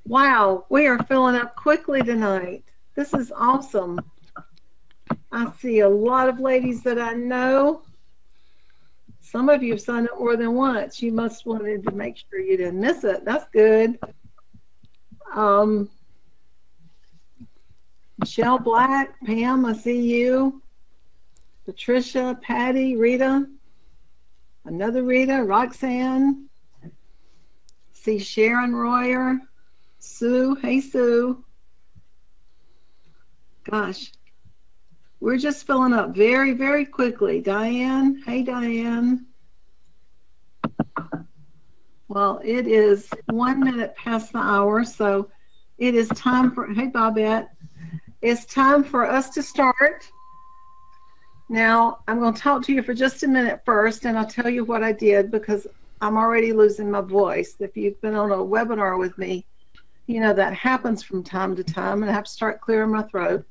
Wow, we are filling up quickly tonight. This is awesome. I see a lot of ladies that I know. Some of you have signed up more than once. You must wanted to make sure you didn't miss it. That's good. Um, Michelle Black, Pam, I see you. Patricia, Patty, Rita, another Rita, Roxanne. See Sharon Royer, Sue. Hey, Sue. Gosh, we're just filling up very, very quickly. Diane. Hey, Diane. Well, it is 1 minute past the hour, so it is time for, hey, Bobette. It's time for us to start. Now, I'm going to talk to you for just a minute first, and I'll tell you what I did because I'm already losing my voice. If you've been on a webinar with me, you know that happens from time to time, and I have to start clearing my throat.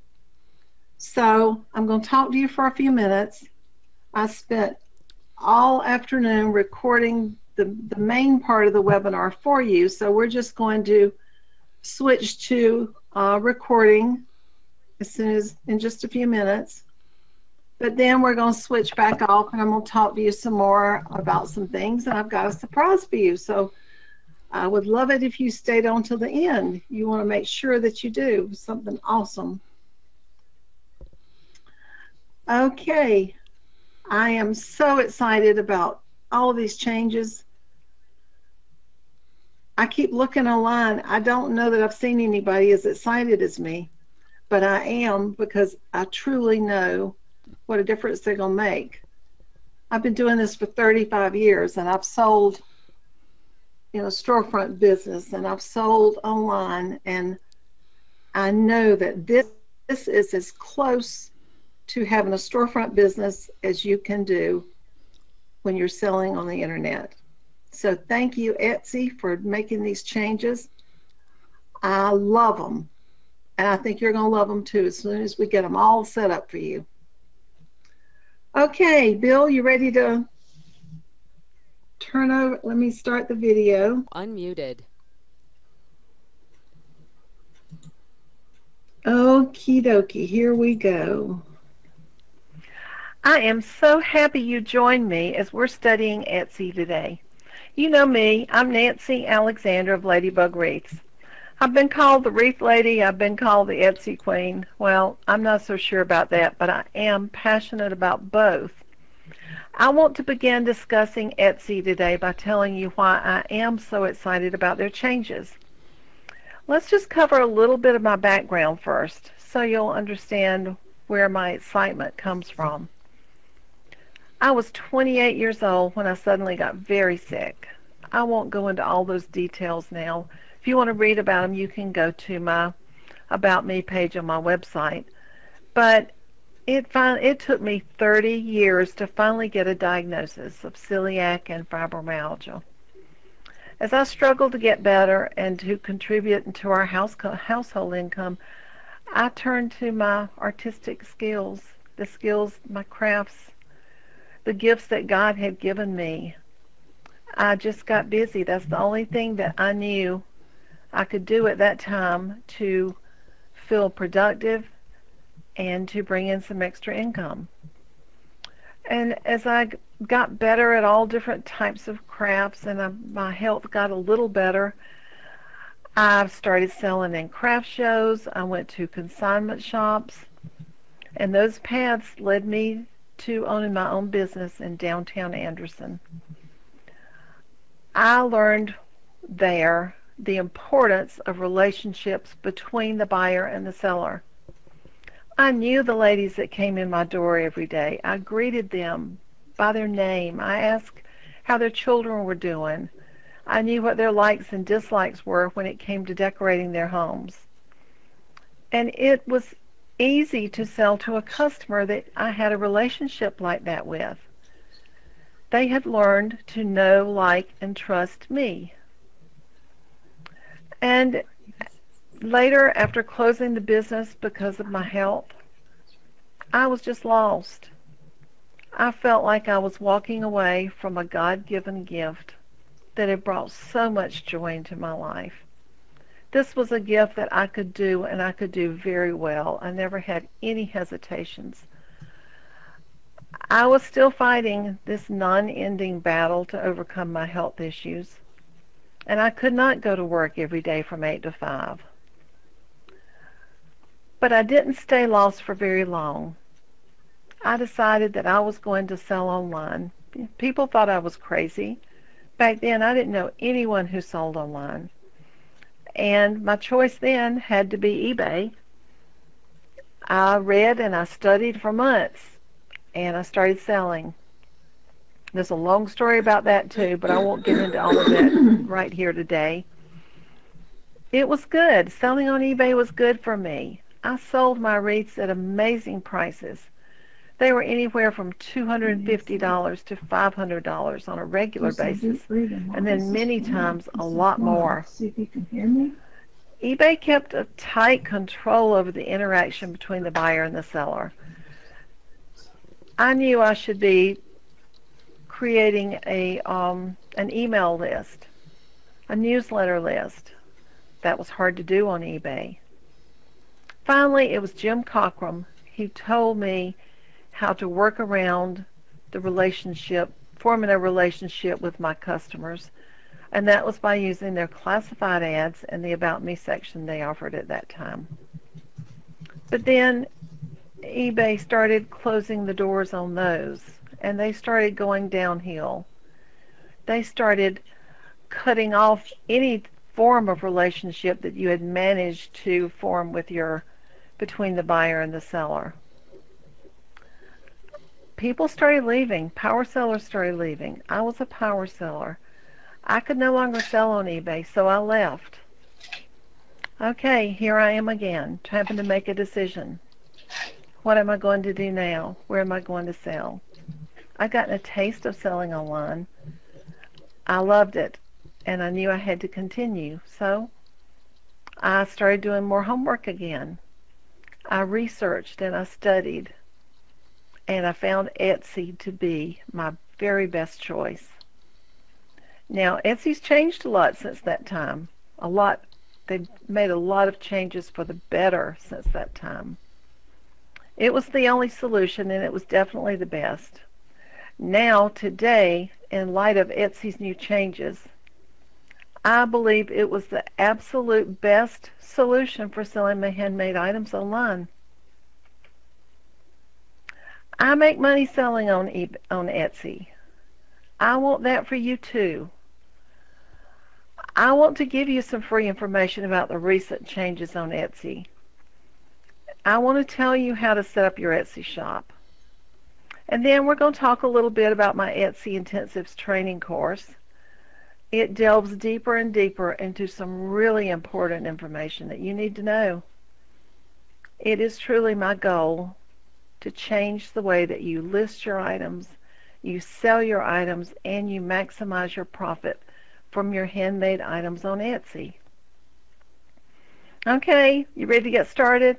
So I'm going to talk to you for a few minutes. I spent all afternoon recording the main part of the webinar for you, so we're just going to switch to recording as soon as in just a few minutes. But then we're going to switch back off, and I'm going to talk to you some more about some things, and I've got a surprise for you. So I would love it if you stayed on till the end. You want to make sure that you do something awesome. Okay, I am so excited about all of these changes. I keep looking online. I don't know that I've seen anybody as excited as me, but I am because I truly know what a difference they're going to make. I've been doing this for 35 years, and I've sold, storefront business, and I've sold online, and I know that this is as close to having a storefront business as you can do when you're selling on the internet. So thank you, Etsy, for making these changes. I love them, and I think you're going to love them too as soon as we get them all set up for you. Okay, Bill, you ready to turn over? Let me start the video. Unmuted. Okie dokie, here we go. I am so happy you joined me as we're studying Etsy today. You know me, I'm Nancy Alexander of Ladybug Wreaths. I've been called the Wreath Lady, I've been called the Etsy Queen. Well, I'm not so sure about that, but I am passionate about both. I want to begin discussing Etsy today by telling you why I am so excited about their changes. Let's just cover a little bit of my background first, so you'll understand where my excitement comes from. I was 28 years old when I suddenly got very sick. I won't go into all those details now. If you want to read about them, you can go to my About Me page on my website. But it took me 30 years to finally get a diagnosis of celiac and fibromyalgia. As I struggled to get better and to contribute to our household income, I turned to my artistic skills, my crafts, the gifts that God had given me. I just got busy. That's the only thing that I knew I could do at that time to feel productive and to bring in some extra income. And as I got better at all different types of crafts and my health got a little better, I started selling in craft shows. I went to consignment shops, and those paths led me to owning my own business in downtown Anderson. I learned there the importance of relationships between the buyer and the seller. I knew the ladies that came in my door every day. I greeted them by their name. I asked how their children were doing. I knew what their likes and dislikes were when it came to decorating their homes. And it was easy to sell to a customer that I had a relationship like that with. They had learned to know, like, and trust me. And later, after closing the business because of my health, I was just lost. I felt like I was walking away from a God-given gift that had brought so much joy into my life. This was a gift that I could do, and I could do very well. I never had any hesitations. I was still fighting this non-ending battle to overcome my health issues, and I could not go to work every day from 8 to 5. But I didn't stay lost for very long. I decided that I was going to sell online. People thought I was crazy. Back then, I didn't know anyone who sold online. And my choice then had to be eBay. I read and I studied for months, and I started selling. There's a long story about that too, but I won't get into all of it right here today. It was good. Selling on eBay was good for me. I sold my wreaths at amazing prices. They were anywhere from $250 to $500 on a regular basis, and then many times a lot more. eBay kept a tight control over the interaction between the buyer and the seller. I knew I should be creating an email list, a newsletter list. That was hard to do on eBay. Finally, it was Jim Cockrum. He told me how to work around the relationship, forming a relationship with my customers, and that was by using their classified ads and the About Me section they offered at that time. But then eBay started closing the doors on those, and they started going downhill. They started cutting off any form of relationship that you had managed to form between the buyer and the seller. People started leaving. Power sellers started leaving. I was a power seller. I could no longer sell on eBay, so I left. Okay, here I am again, having to make a decision. What am I going to do now? Where am I going to sell? I'd gotten a taste of selling online. I loved it, and I knew I had to continue, so I started doing more homework again. I researched and I studied, and I found Etsy to be my very best choice. Now, Etsy's changed a lot since that time. A lot. They've made a lot of changes for the better since that time. It was the only solution, and it was definitely the best. Now, today, in light of Etsy's new changes, I believe it was the absolute best solution for selling my handmade items online. I make money selling on Etsy. I want that for you too. I want to give you some free information about the recent changes on Etsy. I want to tell you how to set up your Etsy shop. And then we're going to talk a little bit about my Etsy Intensives training course. It delves deeper and deeper into some really important information that you need to know. It is truly my goal to change the way that you list your items, you sell your items, and you maximize your profit from your handmade items on Etsy. Okay, you ready to get started?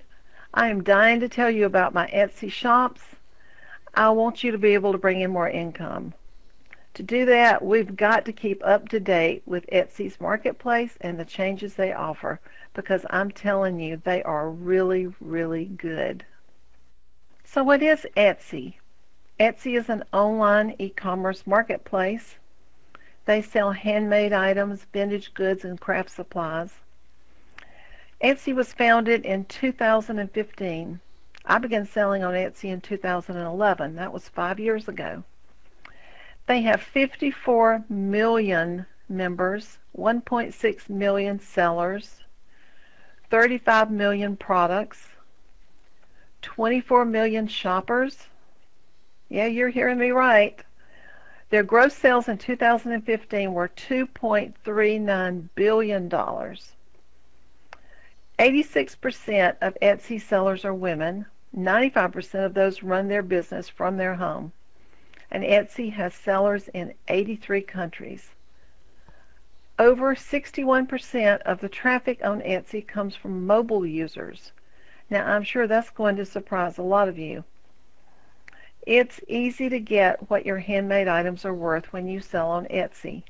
I am dying to tell you about my Etsy shops. I want you to be able to bring in more income. To do that, we've got to keep up to date with Etsy's marketplace and the changes they offer, because I'm telling you, they are really, really good. So what is Etsy? Etsy is an online e-commerce marketplace. They sell handmade items, vintage goods, and craft supplies. Etsy was founded in 2015. I began selling on Etsy in 2011. That was 5 years ago. They have 54 million members, 1.6 million sellers, 35 million products, 24 million shoppers. Yeah, you're hearing me right. Their gross sales in 2015 were $2.39 billion. 86% of Etsy sellers are women. 95% of those run their business from their home. And Etsy has sellers in 83 countries. Over 61% of the traffic on Etsy comes from mobile users. Now, I'm sure that's going to surprise a lot of you. It's easy to get what your handmade items are worth when you sell on Etsy.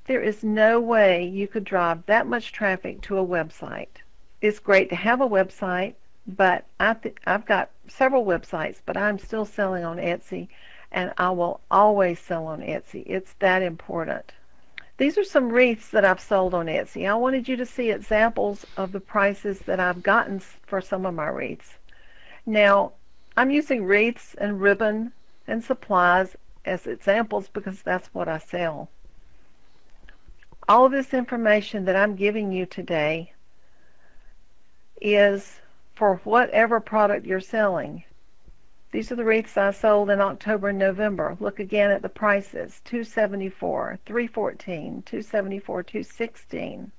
There is no way you could drive that much traffic to a website. It's great to have a website, but I've got several websites, but I'm still selling on Etsy, and I will always sell on Etsy. It's that important. These are some wreaths that I've sold on Etsy. I wanted you to see examples of the prices that I've gotten for some of my wreaths. Now, I'm using wreaths and ribbon and supplies as examples because that's what I sell. All of this information that I'm giving you today is for whatever product you're selling. These are the wreaths I sold in October and November. Look again at the prices. $274, $314, $274, $216.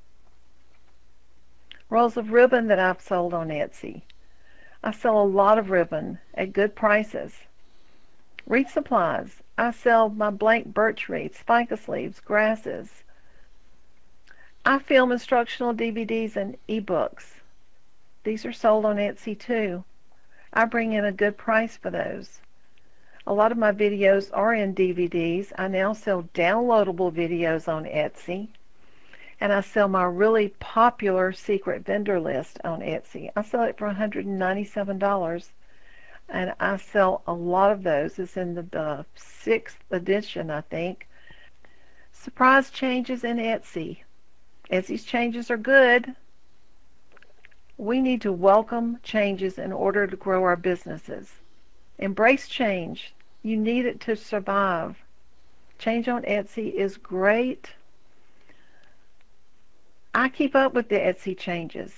Rolls of ribbon that I've sold on Etsy. I sell a lot of ribbon at good prices. Wreath supplies. I sell my blank birch wreaths, ficus leaves, grasses. I film instructional DVDs and ebooks. These are sold on Etsy too. I bring in a good price for those. A lot of my videos are in DVDs. I now sell downloadable videos on Etsy. And I sell my really popular secret vendor list on Etsy. I sell it for $197. And I sell a lot of those. It's in the 6th edition, I think. Surprise changes in Etsy. Etsy's changes are good. We need to welcome changes in order to grow our businesses. Embrace change. You need it to survive. Change on Etsy is great. I keep up with the Etsy changes.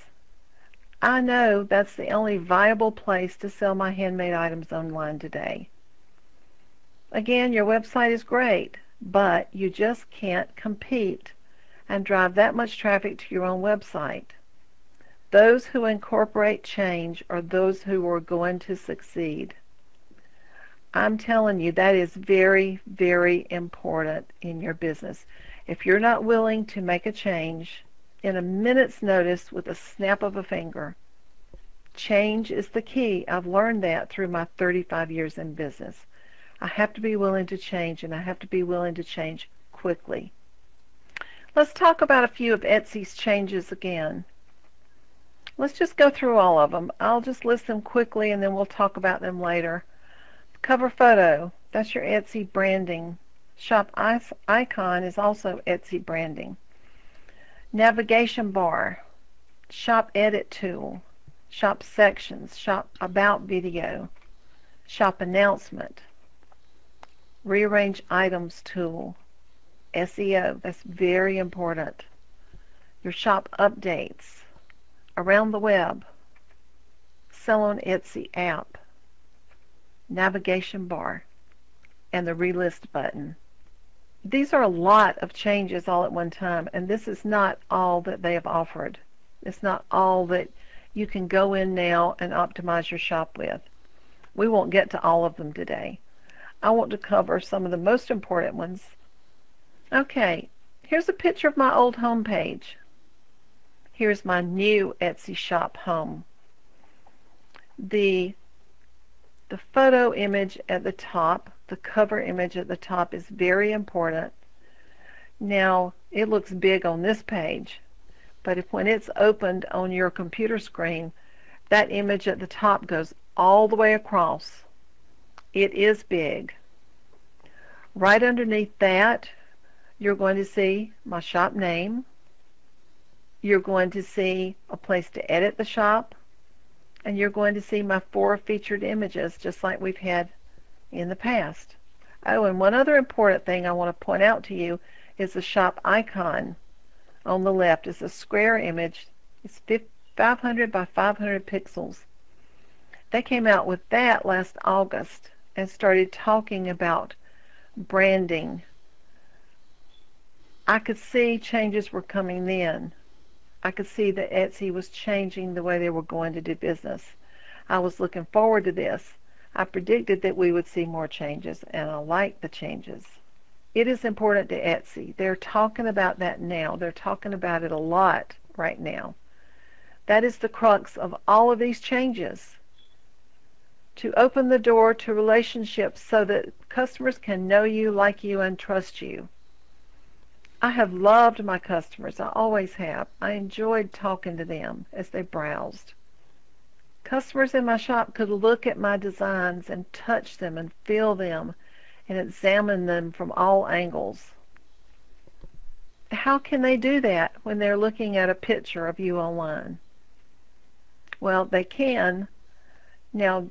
I know that's the only viable place to sell my handmade items online today. Again, your website is great, but you just can't compete and drive that much traffic to your own website. Those who incorporate change are those who are going to succeed. I'm telling you, that is very, very important in your business. If you're not willing to make a change in a minute's notice with a snap of a finger, change is the key. I've learned that through my 35 years in business. I have to be willing to change, and I have to be willing to change quickly. Let's talk about a few of Etsy's changes again. Let's just go through all of them. I'll just list them quickly and then we'll talk about them later. Cover photo, that's your Etsy branding. Shop icon is also Etsy branding. Navigation bar, shop edit tool, shop sections, shop about video, shop announcement, rearrange items tool, SEO, that's very important. Your shop updates, around the web, sell on Etsy app, navigation bar, and the relist button. These are a lot of changes all at one time, and this is not all that they have offered. It's not all that you can go in now and optimize your shop with. We won't get to all of them today. I want to cover some of the most important ones. Okay, here's a picture of my old home page. Here's my new Etsy shop home. The photo image at the top, the cover image at the top, is very important. Now, it looks big on this page, but when it's opened on your computer screen, that image at the top goes all the way across. It is big. Right underneath that, you're going to see my shop name. You're going to see a place to edit the shop, and you're going to see my 4 featured images just like we've had in the past. Oh, and one other important thing I want to point out to you is the shop icon on the left. It's a square image. It's 500 by 500 pixels. They came out with that last August and started talking about branding. I could see changes were coming then. I could see that Etsy was changing the way they were going to do business. I was looking forward to this. I predicted that we would see more changes, and I like the changes. It is important to Etsy. They're talking about that now. They're talking about it a lot right now. That is the crux of all of these changes. To open the door to relationships so that customers can know you, like you, and trust you. I have loved my customers. I always have. I enjoyed talking to them as they browsed. Customers in my shop could look at my designs and touch them and feel them and examine them from all angles. How can they do that when they're looking at a picture of you online? Well, they can. Now,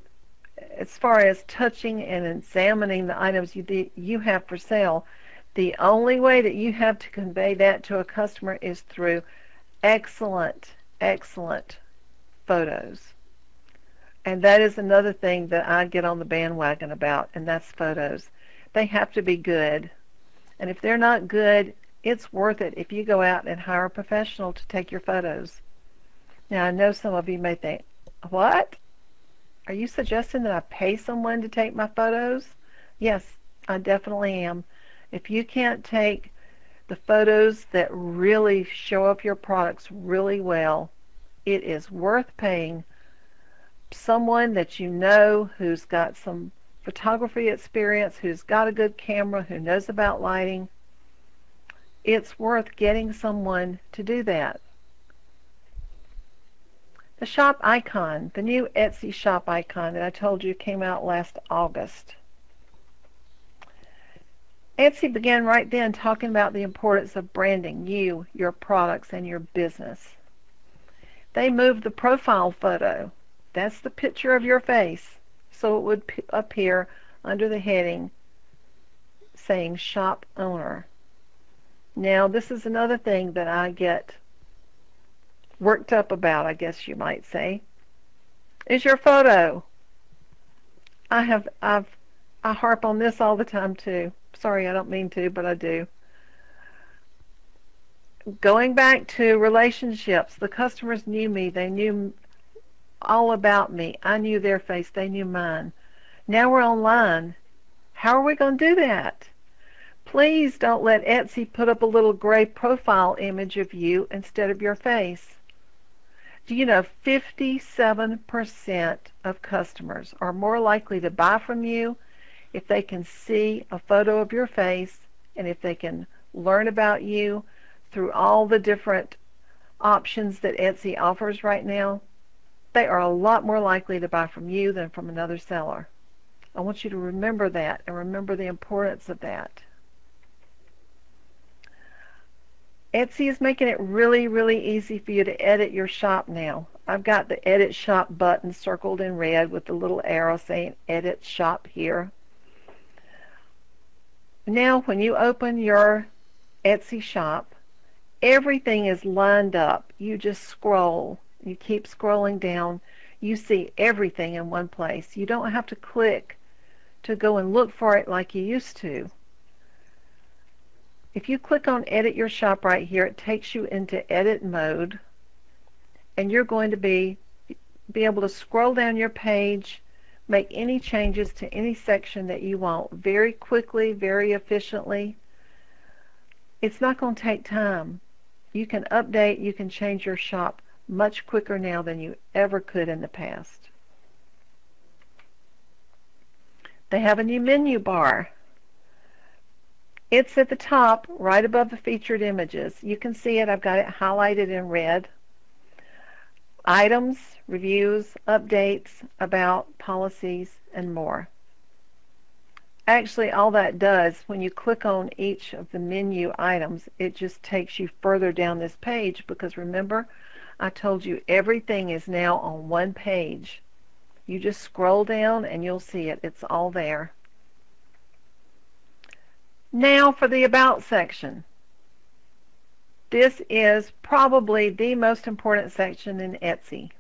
as far as touching and examining the items you have for sale, the only way that you have to convey that to a customer is through excellent, excellent photos. And that is another thing that I get on the bandwagon about, and that's photos. They have to be good. And if they're not good, it's worth it if you go out and hire a professional to take your photos. Now, I know some of you may think, what? Are you suggesting that I pay someone to take my photos? Yes, I definitely am. If you can't take the photos that really show up your products really well, it is worth paying someone that you know who's got some photography experience, who's got a good camera, who knows about lighting. It's worth getting someone to do that. The shop icon, the new Etsy shop icon that I told you came out last August. Etsy began right then talking about the importance of branding you, your products, and your business. They moved the profile photo, that's the picture of your face, so it would appear under the heading saying shop owner. Now, this is another thing that I get worked up about, I guess you might say, is your photo. I harp on this all the time too. Sorry, I don't mean to, but I do. Going back to relationships, the customers knew me. They knew all about me. I knew their face. They knew mine. Now we're online. How are we going to do that? Please don't let Etsy put up a little gray profile image of you instead of your face. Do you know 57% of customers are more likely to buy from you if they can see a photo of your face and if they can learn about you through all the different options that Etsy offers right now? They are a lot more likely to buy from you than from another seller. I want you to remember that and remember the importance of that. Etsy is making it really, really easy for you to edit your shop now. I've got the Edit Shop button circled in red with the little arrow saying Edit Shop here. Now, when you open your Etsy shop, everything is lined up. You just scroll. You keep scrolling down. You see everything in one place. You don't have to click to go and look for it like you used to. If you click on Edit Your Shop right here, it takes you into edit mode, and you're going to be able to scroll down your page, make any changes to any section that you want very quickly, very efficiently. It's not going to take time. You can update, you can change your shop much quicker now than you ever could in the past. They have a new menu bar. It's at the top, right above the featured images. You can see it. I've got it highlighted in red. Items, reviews, updates, about, policies, and more. Actually, all that does, when you click on each of the menu items, it just takes you further down this page because remember, I told you everything is now on one page. You just scroll down and you'll see it. It's all there. Now for the About section. This is probably the most important section in Etsy.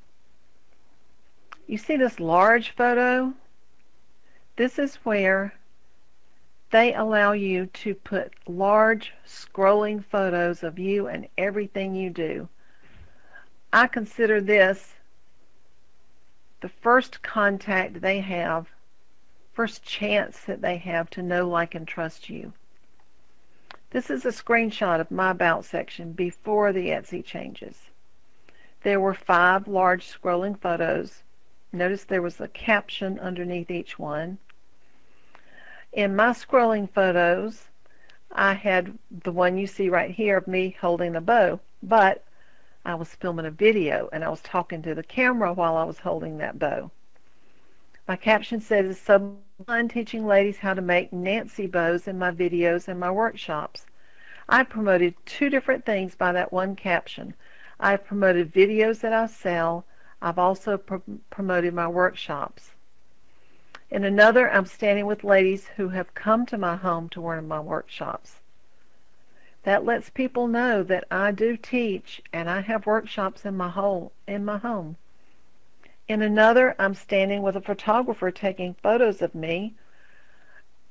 You see this large photo? This is where they allow you to put large scrolling photos of you and everything you do. I consider this the first contact they have, first chance that they have to know, like, and trust you. This is a screenshot of my About section before the Etsy changes. There were 5 large scrolling photos. Notice there was a caption underneath each one. In my scrolling photos, I had the one you see right here of me holding a bow, but I was filming a video and I was talking to the camera while I was holding that bow. My caption says, "It's so fun teaching ladies how to make Nancy bows in my videos and my workshops." I promoted two different things by that one caption. I've promoted videos that I sell. I've also promoted my workshops. In another, I'm standing with ladies who have come to my home to one of my workshops. That lets people know that I do teach and I have workshops in my home. In another, I'm standing with a photographer taking photos of me.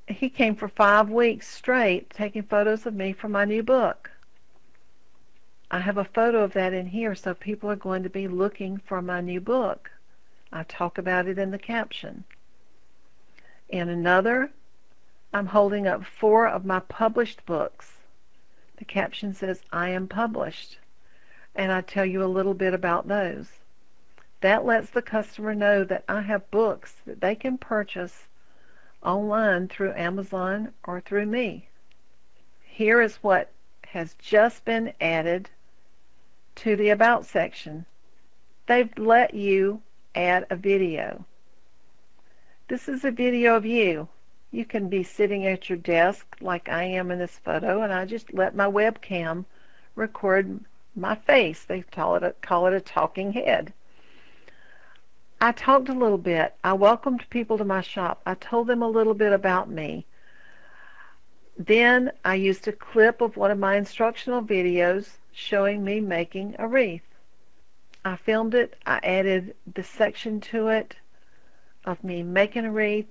He came for 5 weeks straight taking photos of me for my new book. I have a photo of that in here, so people are going to be looking for my new book. I talk about it in the caption. In another, I'm holding up 4 of my published books. The caption says, "I am published," and I tell you a little bit about those. That lets the customer know that I have books that they can purchase online through Amazon or through me. Here is what has just been added to the About section. They've let you add a video. This is a video of you. You can be sitting at your desk like I am in this photo, and I just let my webcam record my face. They call it a talking head. I talked a little bit. I welcomed people to my shop. I told them a little bit about me. Then I used a clip of one of my instructional videos showing me making a wreath. I filmed it. I added the section to it of me making a wreath.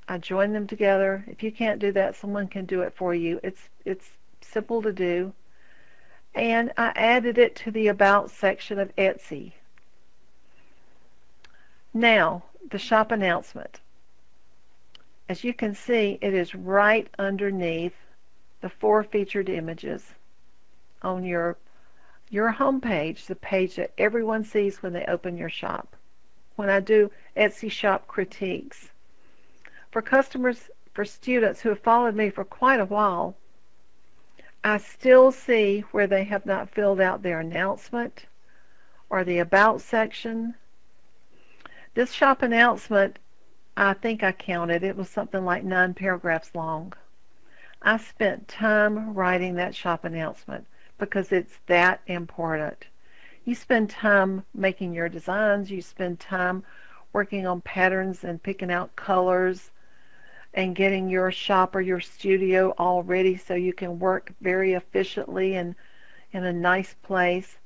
I joined them together. If you can't do that, someone can do it for you. It's simple to do. And I added it to the About section of Etsy. Now, the shop announcement. As you can see, it is right underneath the 4 featured images on your home page, the page that everyone sees when they open your shop. When I do Etsy shop critiques. For customers, for students who have followed me for quite a while, I still see where they have not filled out their announcement or the About section. This shop announcement, I think I counted, it was something like 9 paragraphs long. I spent time writing that shop announcement because it's that important. You spend time making your designs, you spend time working on patterns and picking out colors and getting your shop or your studio all ready so you can work very efficiently and in a nice place.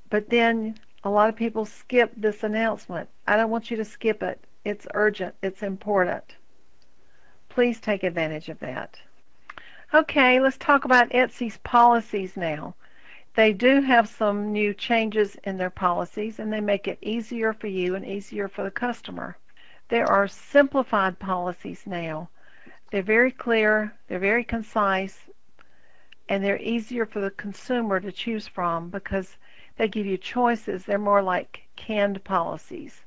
But then a lot of people skip this announcement. I don't want you to skip it. It's urgent. It's important. Please take advantage of that. Okay, let's talk about Etsy's policies now. They do have some new changes in their policies, and they make it easier for you and easier for the customer. There are simplified policies now. They're very clear, they're very concise, and they're easier for the consumer to choose from because they give you choices. They're more like canned policies.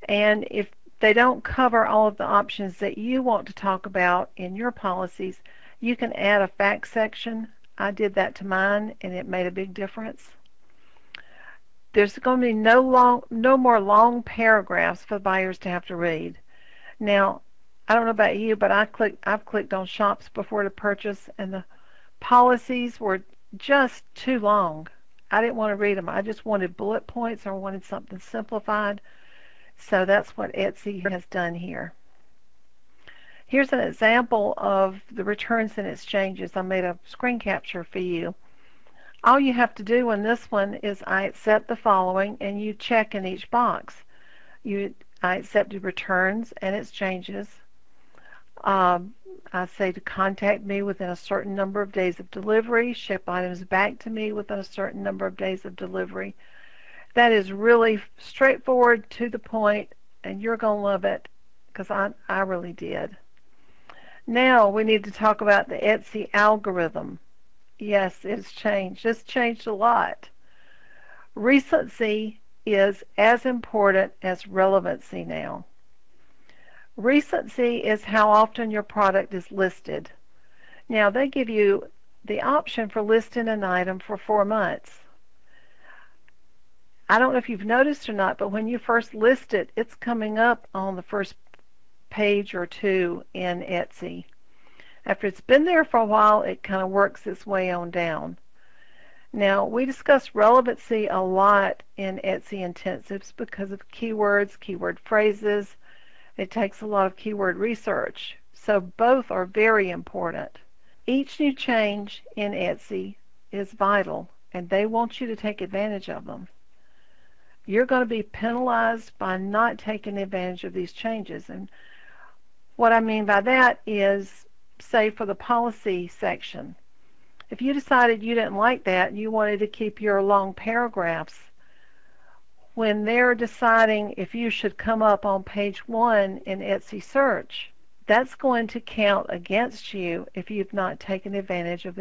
And if they don't cover all of the options that you want to talk about in your policies, you can add a fact section. I did that to mine, and it made a big difference. There's going to be no more long paragraphs for buyers to have to read. Now, I don't know about you, but I've clicked on shops before to purchase, and the policies were just too long. I didn't want to read them. I just wanted bullet points or wanted something simplified. So that's what Etsy has done here. Here's an example of the returns and exchanges. I made a screen capture for you. All you have to do in this one is I accept the following, and you check in each box. I accepted returns and exchanges. I say to contact me within a certain number of days of delivery, ship items back to me within a certain number of days of delivery. That is really straightforward, to the point, and you're going to love it because I really did. Now we need to talk about the Etsy algorithm. Yes, it's changed. It's changed a lot. Recency is as important as relevancy now. Recency is how often your product is listed. Now they give you the option for listing an item for 4 months. I don't know if you've noticed or not, but when you first list it, it's coming up on the first page or two in Etsy. After it's been there for a while, it kind of works its way on down. Now, we discuss relevancy a lot in Etsy intensives because of keywords, keyword phrases. It takes a lot of keyword research. So both are very important. Each new change in Etsy is vital, and they want you to take advantage of them. You're going to be penalized by not taking advantage of these changes. And what I mean by that is, say for the policy section, if you decided you didn't like that and you wanted to keep your long paragraphs, when they're deciding if you should come up on page 1 in Etsy search, that's going to count against you if you've not taken advantage of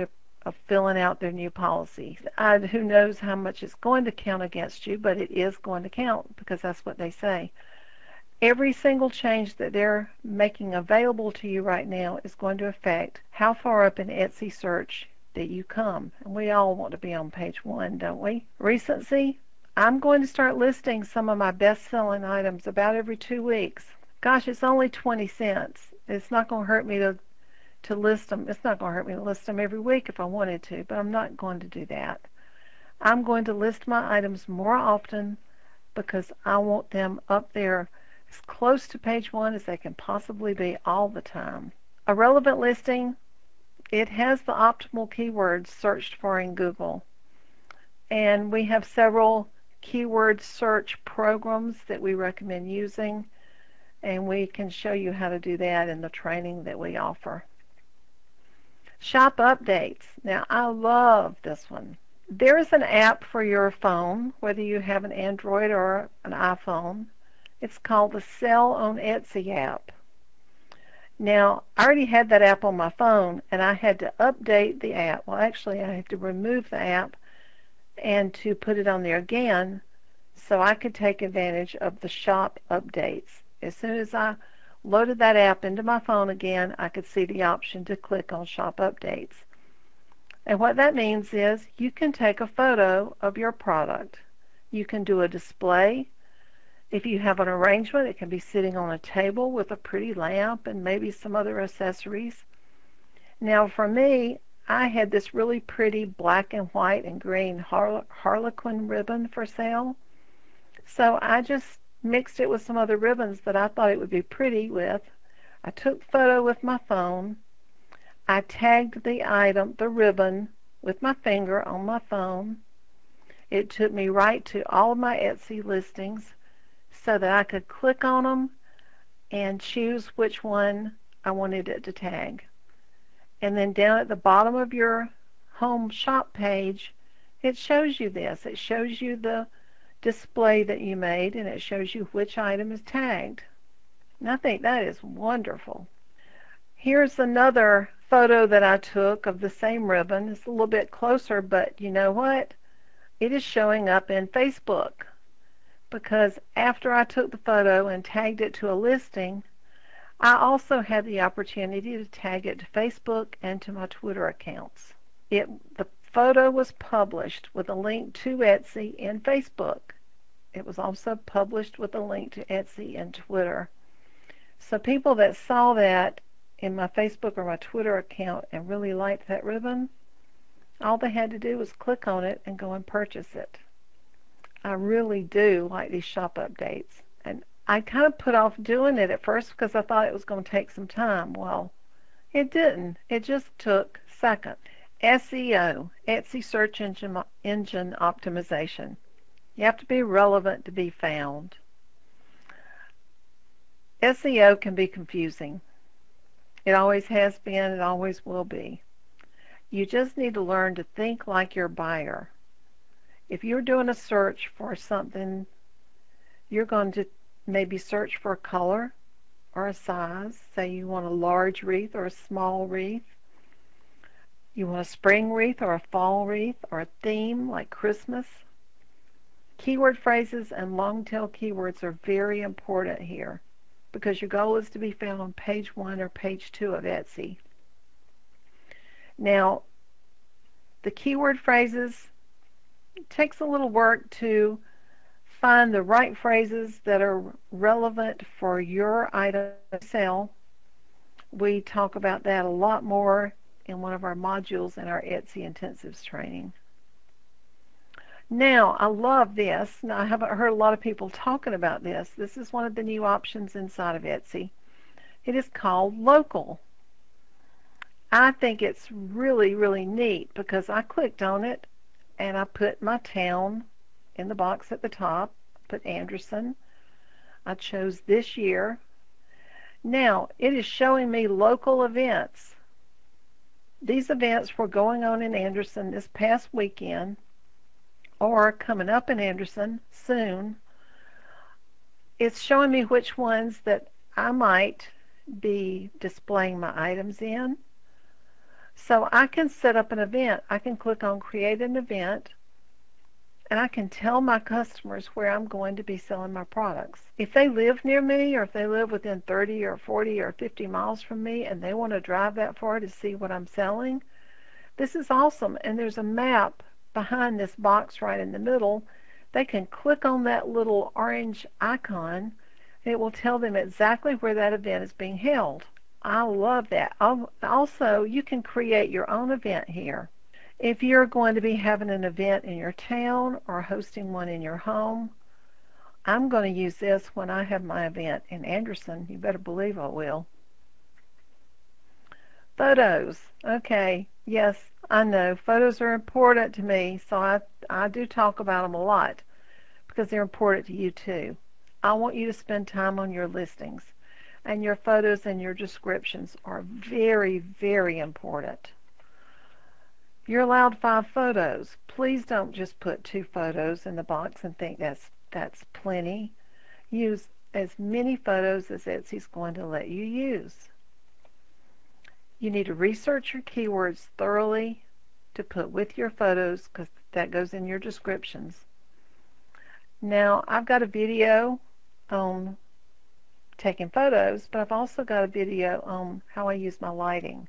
filling out their new policies. Who knows how much it's going to count against you, but it is going to count because that's what they say. Every single change that they're making available to you right now is going to affect how far up in Etsy search that you come. And we all want to be on page 1, don't we? Recency. I'm going to start listing some of my best-selling items about every 2 weeks. Gosh, it's only 20 cents. It's not going to hurt me to list them. It's not going to hurt me to list them every week if I wanted to, but I'm not going to do that. I'm going to list my items more often because I want them up there as close to page 1 as they can possibly be all the time. A relevant listing, it has the optimal keywords searched for in Google. And we have several keyword search programs that we recommend using, and we can show you how to do that in the training that we offer. Shop updates. Now, I love this one. There is an app for your phone, whether you have an Android or an iPhone. It's called the Sell on Etsy app. Now, I already had that app on my phone, and I had to update the app. Well, actually, I had to remove the app and to put it on there again so I could take advantage of the shop updates. As soon as I loaded that app into my phone again, I could see the option to click on shop updates. And what that means is you can take a photo of your product. You can do a display. If you have an arrangement, it can be sitting on a table with a pretty lamp and maybe some other accessories. Now for me, I had this really pretty black and white and green harlequin ribbon for sale. So I just mixed it with some other ribbons that I thought it would be pretty with. I took the photo with my phone. I tagged the item, the ribbon, with my finger on my phone. It took me right to all of my Etsy listings so that I could click on them and choose which one I wanted it to tag. And then down at the bottom of your home shop page, it shows you this. It shows you the display that you made, and it shows you which item is tagged. And I think that is wonderful. Here's another photo that I took of the same ribbon. It's a little bit closer, but you know what? It is showing up in Facebook, because after I took the photo and tagged it to a listing, I also had the opportunity to tag it to Facebook and to my Twitter accounts. The photo was published with a link to Etsy and Facebook. It was also published with a link to Etsy and Twitter. So people that saw that in my Facebook or my Twitter account and really liked that ribbon, all they had to do was click on it and go and purchase it. I really do like these shop updates. And I kind of put off doing it at first because I thought it was going to take some time. Well, it didn't. It just took seconds. SEO, Etsy Search Engine Optimization. You have to be relevant to be found. SEO can be confusing. It always has been, it always will be. You just need to learn to think like your buyer. If you're doing a search for something, you're going to maybe search for a color or a size. Say you want a large wreath or a small wreath. You want a spring wreath or a fall wreath or a theme like Christmas. Keyword phrases and long tail keywords are very important here because your goal is to be found on page 1 or page 2 of Etsy. Now, the keyword phrases, it takes a little work to find the right phrases that are relevant for your item to sell. We talk about that a lot more in one of our modules in our Etsy Intensives training. Now, I love this. Now, I haven't heard a lot of people talking about this. This is one of the new options inside of Etsy. It is called Local. I think it's really, really neat because I clicked on it and I put my town in the box at the top, put Anderson. I chose this year. Now, it is showing me local events. These events were going on in Anderson this past weekend or coming up in Anderson soon. It's showing me which ones that I might be displaying my items in. So I can set up an event. I can click on create an event and I can tell my customers where I'm going to be selling my products. If they live near me or if they live within 30 or 40 or 50 miles from me and they want to drive that far to see what I'm selling, this is awesome. And there's a map behind this box right in the middle. They can click on that little orange icon and it will tell them exactly where that event is being held. I love that. Also, you can create your own event here. If you're going to be having an event in your town or hosting one in your home, I'm going to use this when I have my event in Anderson. You better believe I will. Photos. Okay, yes, I know. Photos are important to me, so I do talk about them a lot because they're important to you too. I want you to spend time on your listings, and your photos and your descriptions are very, very important. You're allowed 5 photos. Please don't just put 2 photos in the box and think that's plenty. Use as many photos as Etsy's going to let you use. You need to research your keywords thoroughly to put with your photos because that goes in your descriptions. Now, I've got a video on taking photos, but I've also got a video on how I use my lighting.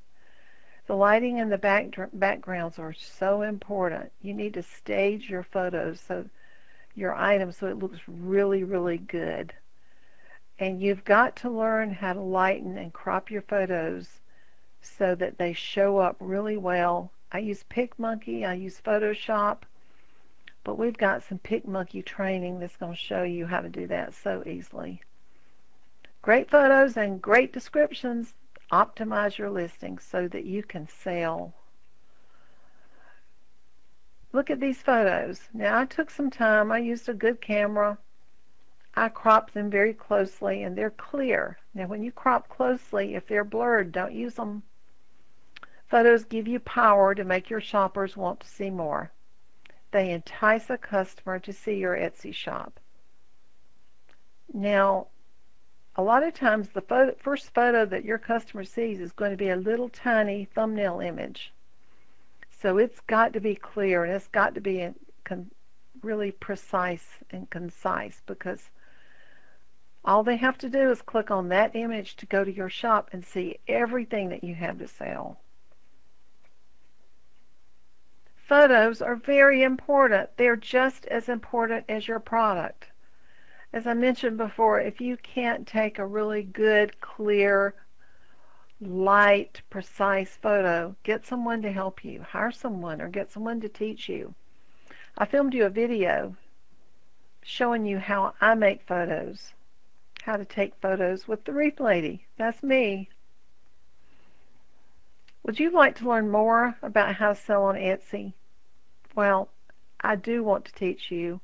The lighting and the backgrounds are so important. You need to stage your photos, so your items, so it looks really, really good. And you've got to learn how to lighten and crop your photos so that they show up really well. I use PicMonkey, I use Photoshop, but we've got some PicMonkey training that's going to show you how to do that so easily. Great photos and great descriptions. Optimize your listings so that you can sell. Look at these photos. Now I took some time. I used a good camera. I cropped them very closely and they're clear. Now when you crop closely, if they're blurred, don't use them. Photos give you power to make your shoppers want to see more. They entice a customer to see your Etsy shop. Now, a lot of times the first photo that your customer sees is going to be a little tiny thumbnail image. So it's got to be clear and it's got to be really precise and concise because all they have to do is click on that image to go to your shop and see everything that you have to sell. Photos are very important. They're just as important as your product. As I mentioned before, if you can't take a really good, clear, light, precise photo, get someone to help you. Hire someone or get someone to teach you. I filmed you a video showing you how I make photos, how to take photos with the Wreath Lady. That's me. Would you like to learn more about how to sell on Etsy? Well, I do want to teach you.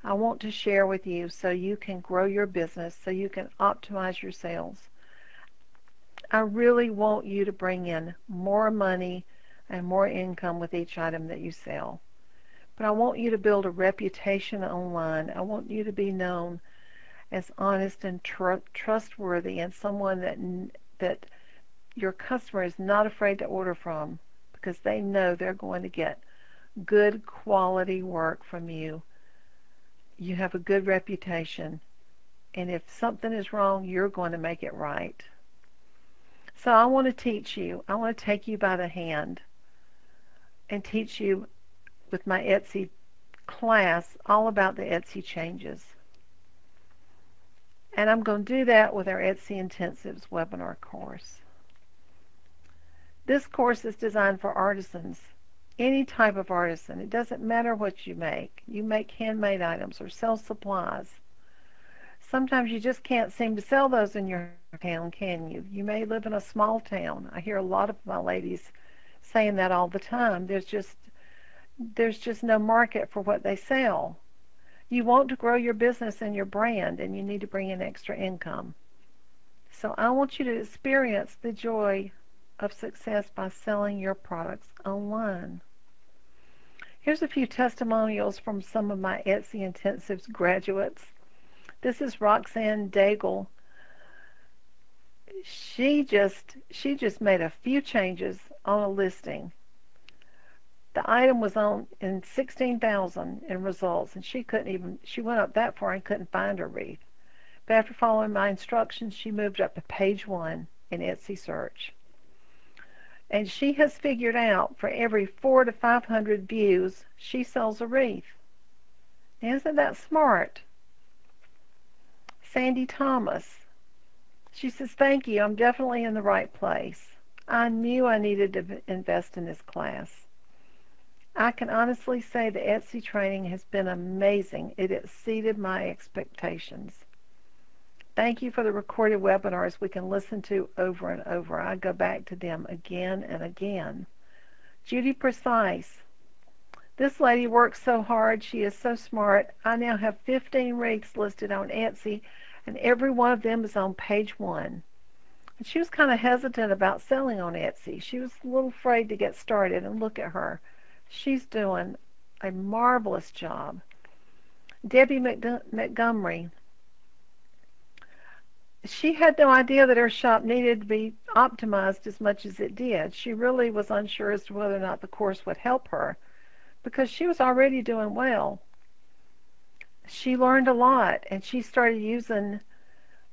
I want to share with you so you can grow your business, so you can optimize your sales. I really want you to bring in more money and more income with each item that you sell. But I want you to build a reputation online. I want you to be known as honest and trustworthy and someone that your customer is not afraid to order from because they know they're going to get good quality work from you. You have a good reputation, and if something is wrong, you're going to make it right. So I want to teach you. I want to take you by the hand and teach you with my Etsy class all about the Etsy changes. And I'm going to do that with our Etsy Intensives webinar course. This course is designed for artisans, any type of artisan. It doesn't matter what you make. You make handmade items or sell supplies. Sometimes you just can't seem to sell those in your town, can you? You may live in a small town. I hear a lot of my ladies saying that all the time. There's just no market for what they sell. You want to grow your business and your brand, and you need to bring in extra income. So I want you to experience the joy of success by selling your products online. Here's a few testimonials from some of my Etsy Intensives graduates. This is Roxanne Daigle. She just made a few changes on a listing. The item was on in 16,000 in results, and she went up that far and couldn't find her wreath. But after following my instructions, she moved up to page 1 in Etsy search. And she has figured out for every 400 to 500 views, she sells a wreath. Isn't that smart? Sandy Thomas. She says, thank you, I'm definitely in the right place. I knew I needed to invest in this class. I can honestly say the Etsy training has been amazing. It exceeded my expectations. Thank you for the recorded webinars we can listen to over and over. I go back to them again and again. Judy Precise. This lady works so hard. She is so smart. I now have 15 wreaths listed on Etsy, and every one of them is on page 1. And she was kind of hesitant about selling on Etsy. She was a little afraid to get started, and look at her. She's doing a marvelous job. Debbie Montgomery. She had no idea that her shop needed to be optimized as much as it did. She really was unsure as to whether or not the course would help her because she was already doing well. She learned a lot, and she started using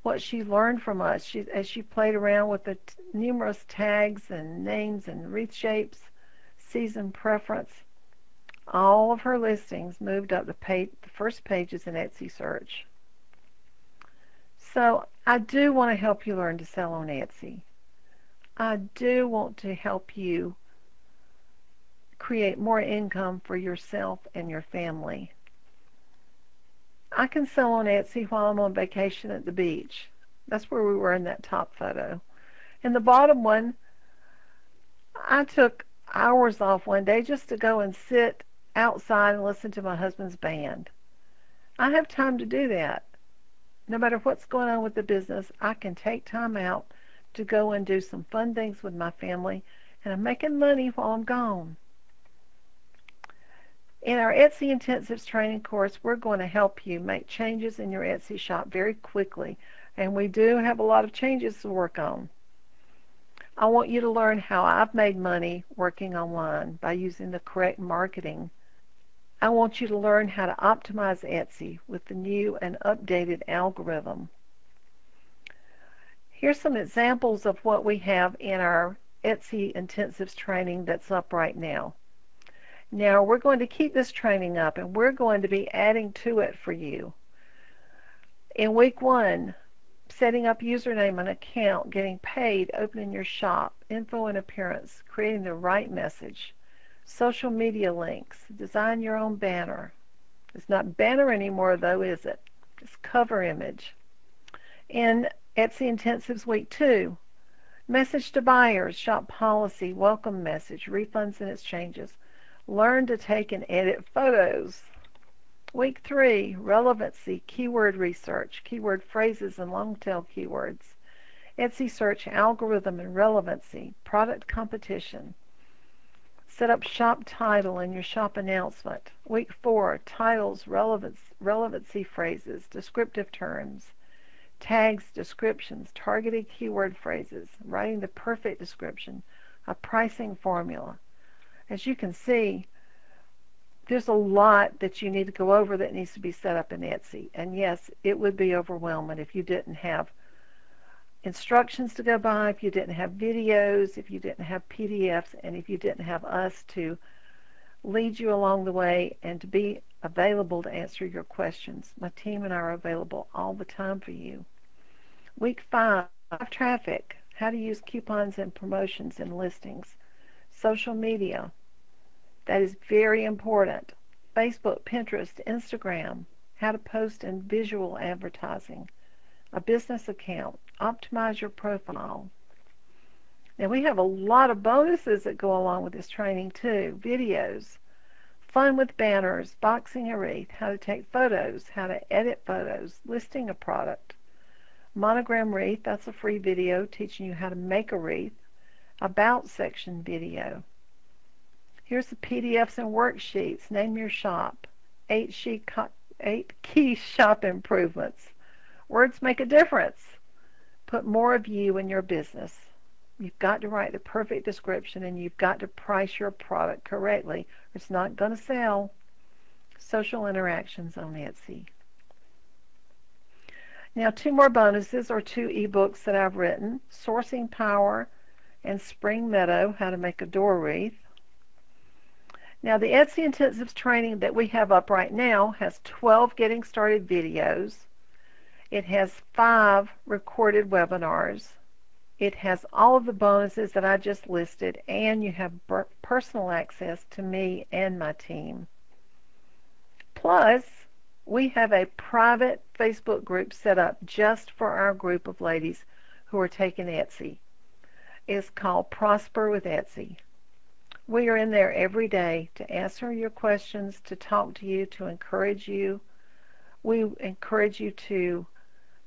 what she learned from us as she played around with the numerous tags and names and wreath shapes, season preference. All of her listings moved up the first pages in Etsy search. So I do want to help you learn to sell on Etsy. I do want to help you create more income for yourself and your family. I can sell on Etsy while I'm on vacation at the beach. That's where we were in that top photo. In the bottom one, I took hours off one day just to go and sit outside and listen to my husband's band. I have time to do that. No matter what's going on with the business, I can take time out to go and do some fun things with my family, and I'm making money while I'm gone. In our Etsy Intensives training course, we're going to help you make changes in your Etsy shop very quickly, and we do have a lot of changes to work on. I want you to learn how I've made money working online by using the correct marketing. I want you to learn how to optimize Etsy with the new and updated algorithm. Here's some examples of what we have in our Etsy Intensives training that's up right now. Now we're going to keep this training up, and we're going to be adding to it for you. In week 1, setting up username and account, getting paid, opening your shop, info and appearance, creating the right message, social media links, design your own banner. It's not banner anymore though, is it? It's cover image. In Etsy Intensives week 2, message to buyers, shop policy, welcome message, refunds and exchanges. Learn to take and edit photos. Week 3, relevancy, keyword research, keyword phrases and long tail keywords. Etsy search algorithm and relevancy, product competition. Set up shop title and your shop announcement. Week 4, titles, relevancy phrases, descriptive terms, tags, descriptions, targeted keyword phrases, writing the perfect description, a pricing formula. As you can see, there's a lot that you need to go over that needs to be set up in Etsy. And yes, it would be overwhelming if you didn't have instructions to go by, if you didn't have videos, if you didn't have PDFs, and if you didn't have us to lead you along the way and to be available to answer your questions. My team and I are available all the time for you. Week 5, traffic, how to use coupons and promotions in listings. Social media, that is very important. Facebook, Pinterest, Instagram, how to post in visual advertising. A business account, optimize your profile. Now we have a lot of bonuses that go along with this training too. Videos, fun with banners, boxing a wreath, how to take photos, how to edit photos, listing a product. Monogram wreath, that's a free video teaching you how to make a wreath. About section video. Here's the PDFs and worksheets. Name your shop. 8 key shop improvements. Words make a difference. Put more of you in your business. You've got to write the perfect description, and you've got to price your product correctly, or it's not going to sell. Social interactions on Etsy. Now 2 more bonuses, or 2 ebooks that I've written. Sourcing Power and Spring Meadow, how to make a door wreath. Now the Etsy Intensives training that we have up right now has 12 getting started videos. It has 5 recorded webinars. It has all of the bonuses that I just listed, and you have personal access to me and my team. Plus, we have a private Facebook group set up just for our group of ladies who are taking Etsy. It's called Prosper with Etsy. We are in there every day to answer your questions, to talk to you, to encourage you. We encourage you to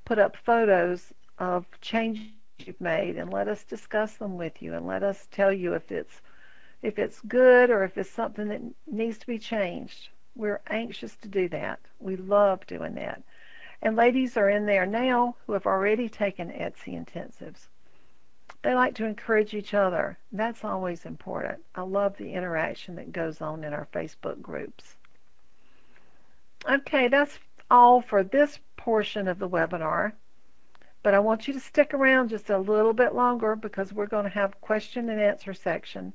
put up photos of changes you've made and let us discuss them with you, and let us tell you if it's good or if it's something that needs to be changed. We're anxious to do that. We love doing that. And ladies are in there now who have already taken Etsy intensives. They like to encourage each other. That's always important. I love the interaction that goes on in our Facebook groups. Okay, that's all for this portion of the webinar. But I want you to stick around just a little bit longer, because we're going to have question and answer session,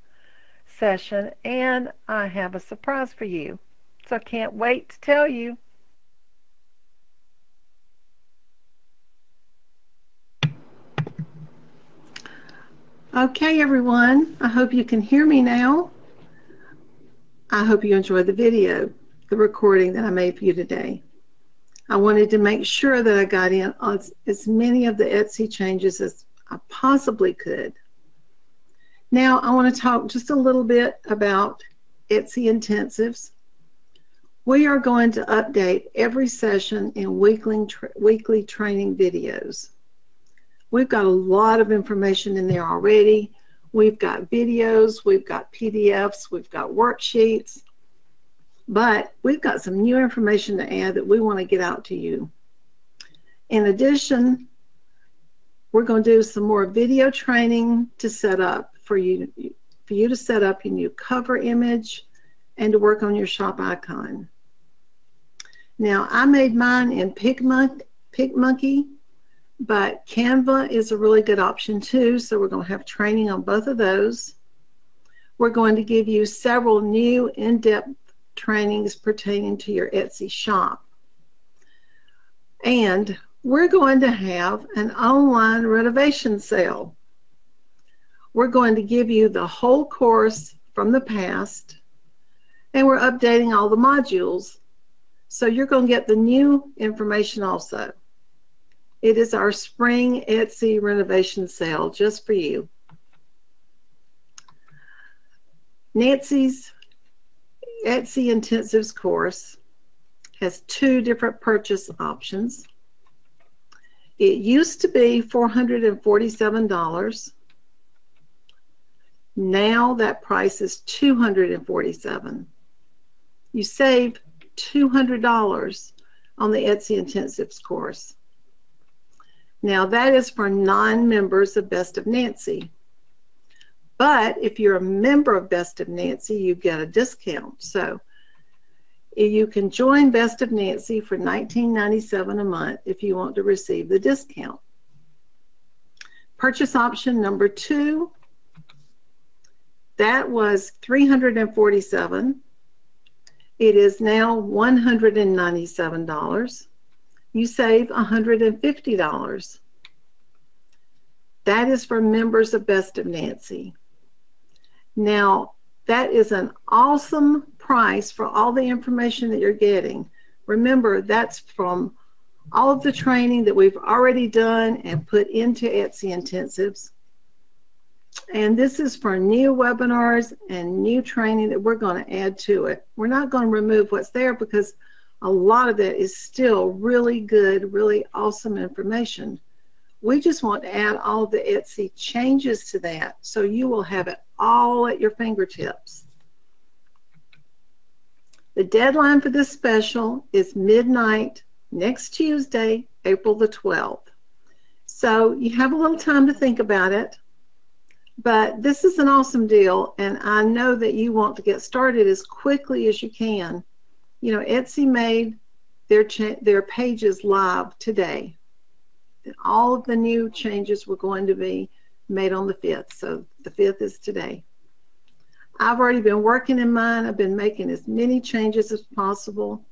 and I have a surprise for you. So I can't wait to tell you. Okay, everyone, I hope you can hear me now. I hope you enjoyed the video, the recording that I made for you today. I wanted to make sure that I got in as many of the Etsy changes as I possibly could. Now I want to talk just a little bit about Etsy intensives. We are going to update every session in weekly training videos. We've got a lot of information in there already. We've got videos, we've got PDFs, we've got worksheets, but we've got some new information to add that we want to get out to you. In addition, we're going to do some more video training to set up for you to set up your new cover image and to work on your shop icon. Now, I made mine in PicMonkey, but Canva is a really good option too, so we're going to have training on both of those. We're going to give you several new in-depth trainings pertaining to your Etsy shop. And we're going to have an online renovation sale. We're going to give you the whole course from the past, and we're updating all the modules, so you're going to get the new information also. It is our spring Etsy renovation sale just for you. Nancy's Etsy Intensives course has 2 different purchase options. It used to be $447. Now that price is $247. You save $200 on the Etsy Intensives course. Now that is for non-members of Best of Nancy. But if you're a member of Best of Nancy, you get a discount. So you can join Best of Nancy for $19.97 a month if you want to receive the discount. Purchase option number 2, that was $347. It is now $197. You save $150. That is for members of Best of Nancy. Now, that is an awesome price for all the information that you're getting. Remember, that's from all of the training that we've already done and put into Etsy Intensives. And this is for new webinars and new training that we're going to add to it. We're not going to remove what's there because a lot of that is still really good, really awesome information. We just want to add all the Etsy changes to that so you will have it all at your fingertips. The deadline for this special is midnight next Tuesday, April the 12th. So you have a little time to think about it. But this is an awesome deal, and I know that you want to get started as quickly as you can. You know, Etsy made their pages live today. All of the new changes were going to be made on the 5th, so the 5th is today. I've already been working in mine. I've been making as many changes as possible,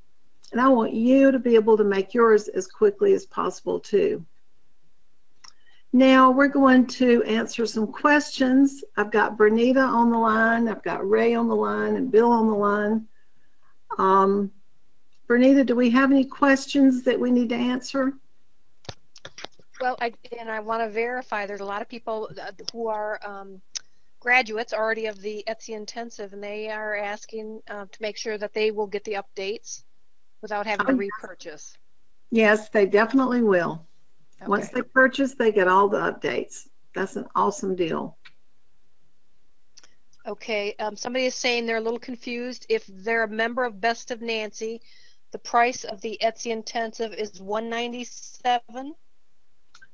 and I want you to be able to make yours as quickly as possible too. Now we're going to answer some questions. I've got Bernita on the line, I've got Ray on the line, and Bill on the line. Bernita, do we have any questions that we need to answer? Well, I want to verify there's a lot of people who are graduates already of the Etsy Intensive, and they are asking to make sure that they will get the updates without having to repurchase. Yes, they definitely will. Okay. Once they purchase, they get all the updates. That's an awesome deal. Okay, somebody is saying they're a little confused. If they're a member of Best of Nancy, the price of the Etsy Intensive is $197.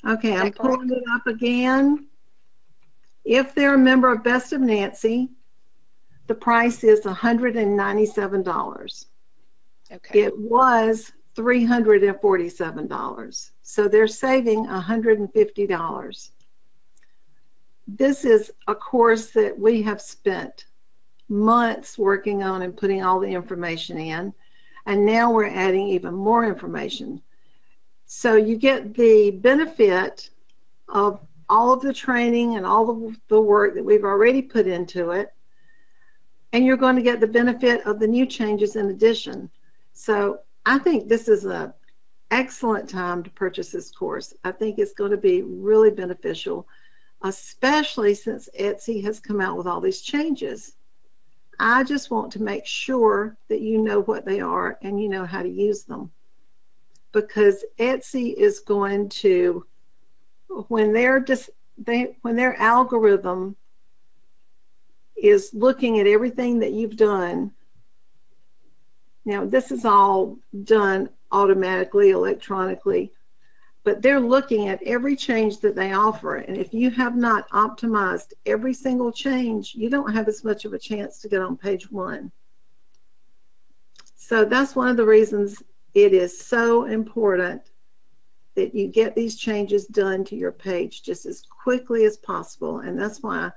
Okay, I'm pulling it up again. If they're a member of Best of Nancy, the price is $197. Okay. It was $347. So they're saving $150. This is a course that we have spent months working on and putting all the information in, and now we're adding even more information. So you get the benefit of all of the training and all of the work that we've already put into it, and you're going to get the benefit of the new changes in addition. So I think this is an excellent time to purchase this course. I think it's going to be really beneficial, especially since Etsy has come out with all these changes. I just want to make sure that you know what they are and you know how to use them, because Etsy is going to, when their algorithm is looking at everything that you've done. Now, this is all done automatically, electronically, but they're looking at every change that they offer. And if you have not optimized every single change, you don't have as much of a chance to get on page 1. So that's one of the reasons it is so important that you get these changes done to your page just as quickly as possible. And that's why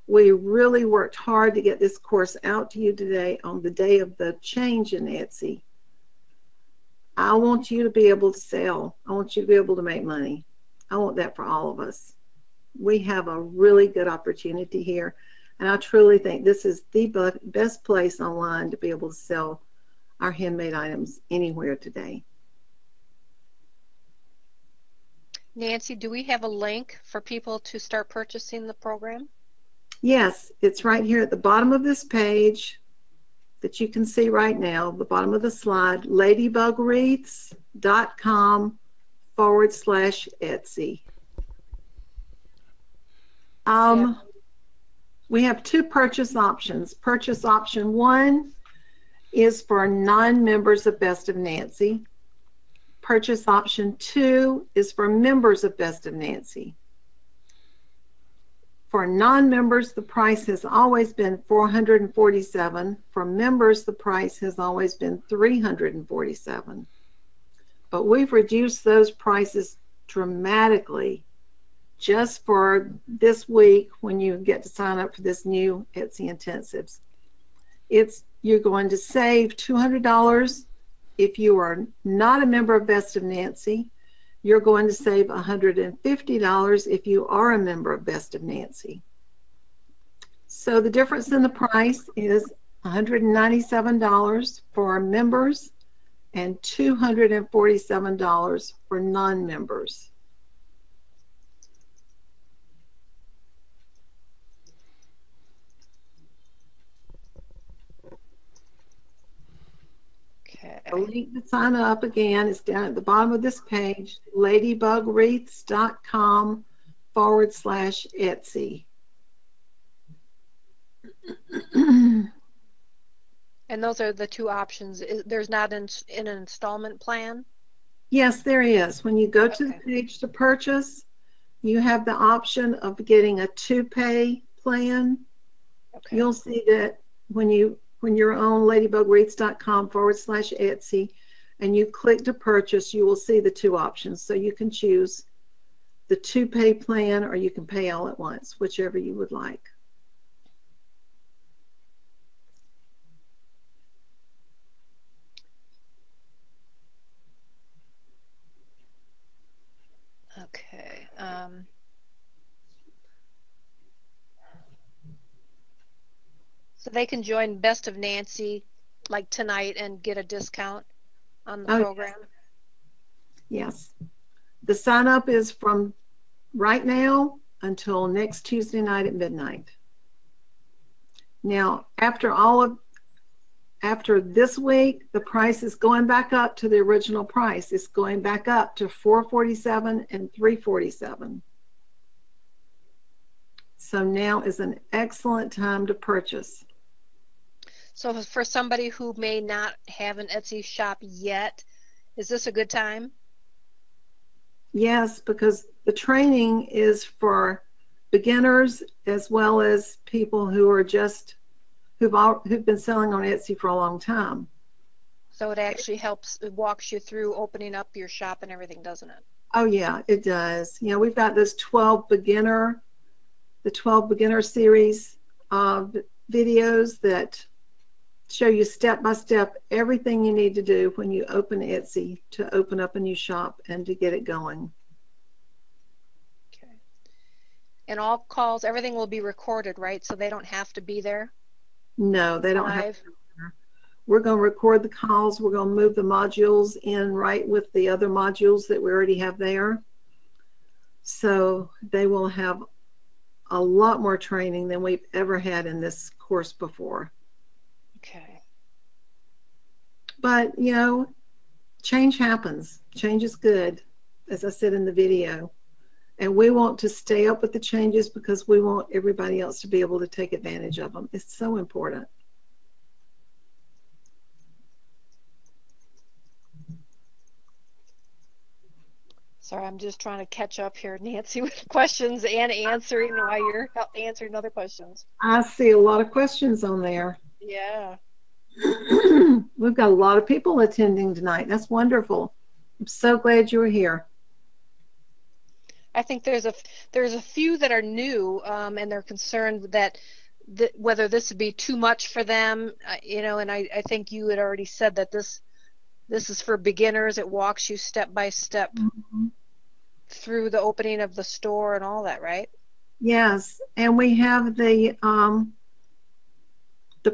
we really worked hard to get this course out to you today on the day of the change in Etsy. I want you to be able to sell. I want you to be able to make money. I want that for all of us. We have a really good opportunity here, and I truly think this is the best place online to be able to sell our handmade items anywhere today. Nancy, do we have a link for people to start purchasing the program? Yes, it's right here at the bottom of this page that you can see right now, the bottom of the slide, ladybugwreaths.com/Etsy. We have 2 purchase options. Purchase option 1 is for non-members of Best of Nancy. Purchase option 2 is for members of Best of Nancy. For non-members, the price has always been $447. For members, the price has always been $347. But we've reduced those prices dramatically just for this week when you get to sign up for this new Etsy Intensives. You're going to save $200 if you are not a member of Best of Nancy. You're going to save $150 if you are a member of Best of Nancy. So the difference in the price is $197 for members and $247 for non-members. Okay. The link to sign up again is down at the bottom of this page, ladybugwreaths.com/Etsy. And those are the two options. There's not an installment plan? Yes, there is. When you go to the page to purchase, you have the option of getting a 2-pay plan. Okay. You'll see that when you're on ladybugwreaths.com/Etsy and you click to purchase, you will see the two options. So you can choose the 2-pay plan or you can pay all at once, whichever you would like. Okay. So they can join Best of Nancy like tonight and get a discount on the program? Yes. The sign up is from right now until next Tuesday night at midnight. Now, after this week, the price is going back up to the original price. It's going back up to $447 and $347. So now is an excellent time to purchase. So for somebody who may not have an Etsy shop yet, is this a good time? Yes, because the training is for beginners as well as people who are just who've been selling on Etsy for a long time. So it actually helps, it walks you through opening up your shop and everything, doesn't it? Oh yeah, it does. You know, we've got this 12 beginner series of videos that show you step by step everything you need to do when you open Etsy to open up a new shop and to get it going. Okay. And all calls, everything will be recorded, right? So they don't have to be there? No, they don't have to be there. We're going to record the calls. We're going to move the modules in right with the other modules that we already have there. So they will have a lot more training than we've ever had in this course before. Okay. But, you know, change happens. Change is good, as I said in the video. And we want to stay up with the changes because we want everybody else to be able to take advantage of them. It's so important. Sorry, I'm just trying to catch up here, Nancy, with questions and answering while you're answering other questions. I see a lot of questions on there. Yeah. We've got a lot of people attending tonight. That's wonderful. I'm so glad you were here. I think there's a few that are new, and they're concerned that whether this would be too much for them, you know. And I think you had already said that this is for beginners. It walks you step by step through the opening of the store and all that, right? Yes, and we have the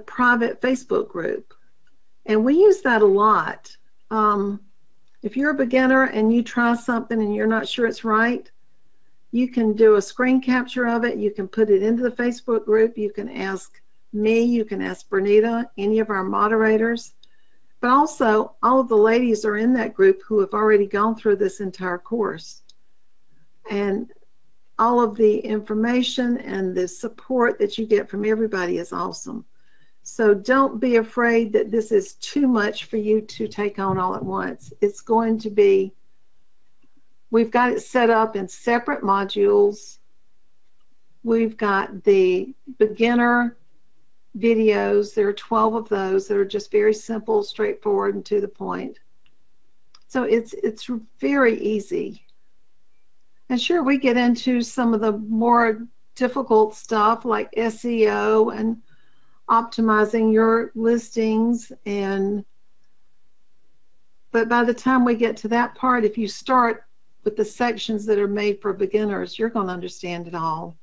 private Facebook group, and we use that a lot. If you're a beginner and you try something and you're not sure it's right, you can do a screen capture of it. You can put it into the Facebook group. You can ask me. You can ask Bernita, any of our moderators. But also, all of the ladies are in that group who have already gone through this entire course. And all of the information and the support that you get from everybody is awesome. So don't be afraid that this is too much for you to take on all at once. It's going to be, we've got it set up in separate modules. We've got the beginner videos. There are 12 of those that are just very simple, straightforward, and to the point. So it's very easy. And sure, we get into some of the more difficult stuff like SEO and optimizing your listings, and but by the time we get to that part, if you start with the sections that are made for beginners, you're going to understand it all.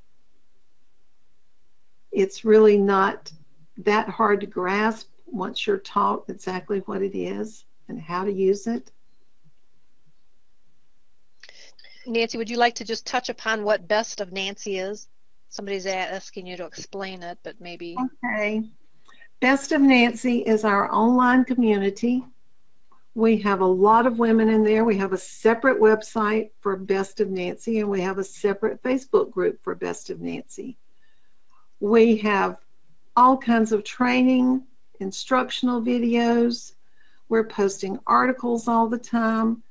It's really not that hard to grasp once you're taught exactly what it is and how to use it. Nancy, would you like to just touch upon what Best of Nancy is? Somebody's asking you to explain it, but maybe. Okay. Best of Nancy is our online community. We have a lot of women in there. We have a separate website for Best of Nancy, and we have a separate Facebook group for Best of Nancy. We have all kinds of training, instructional videos. We're posting articles all the time.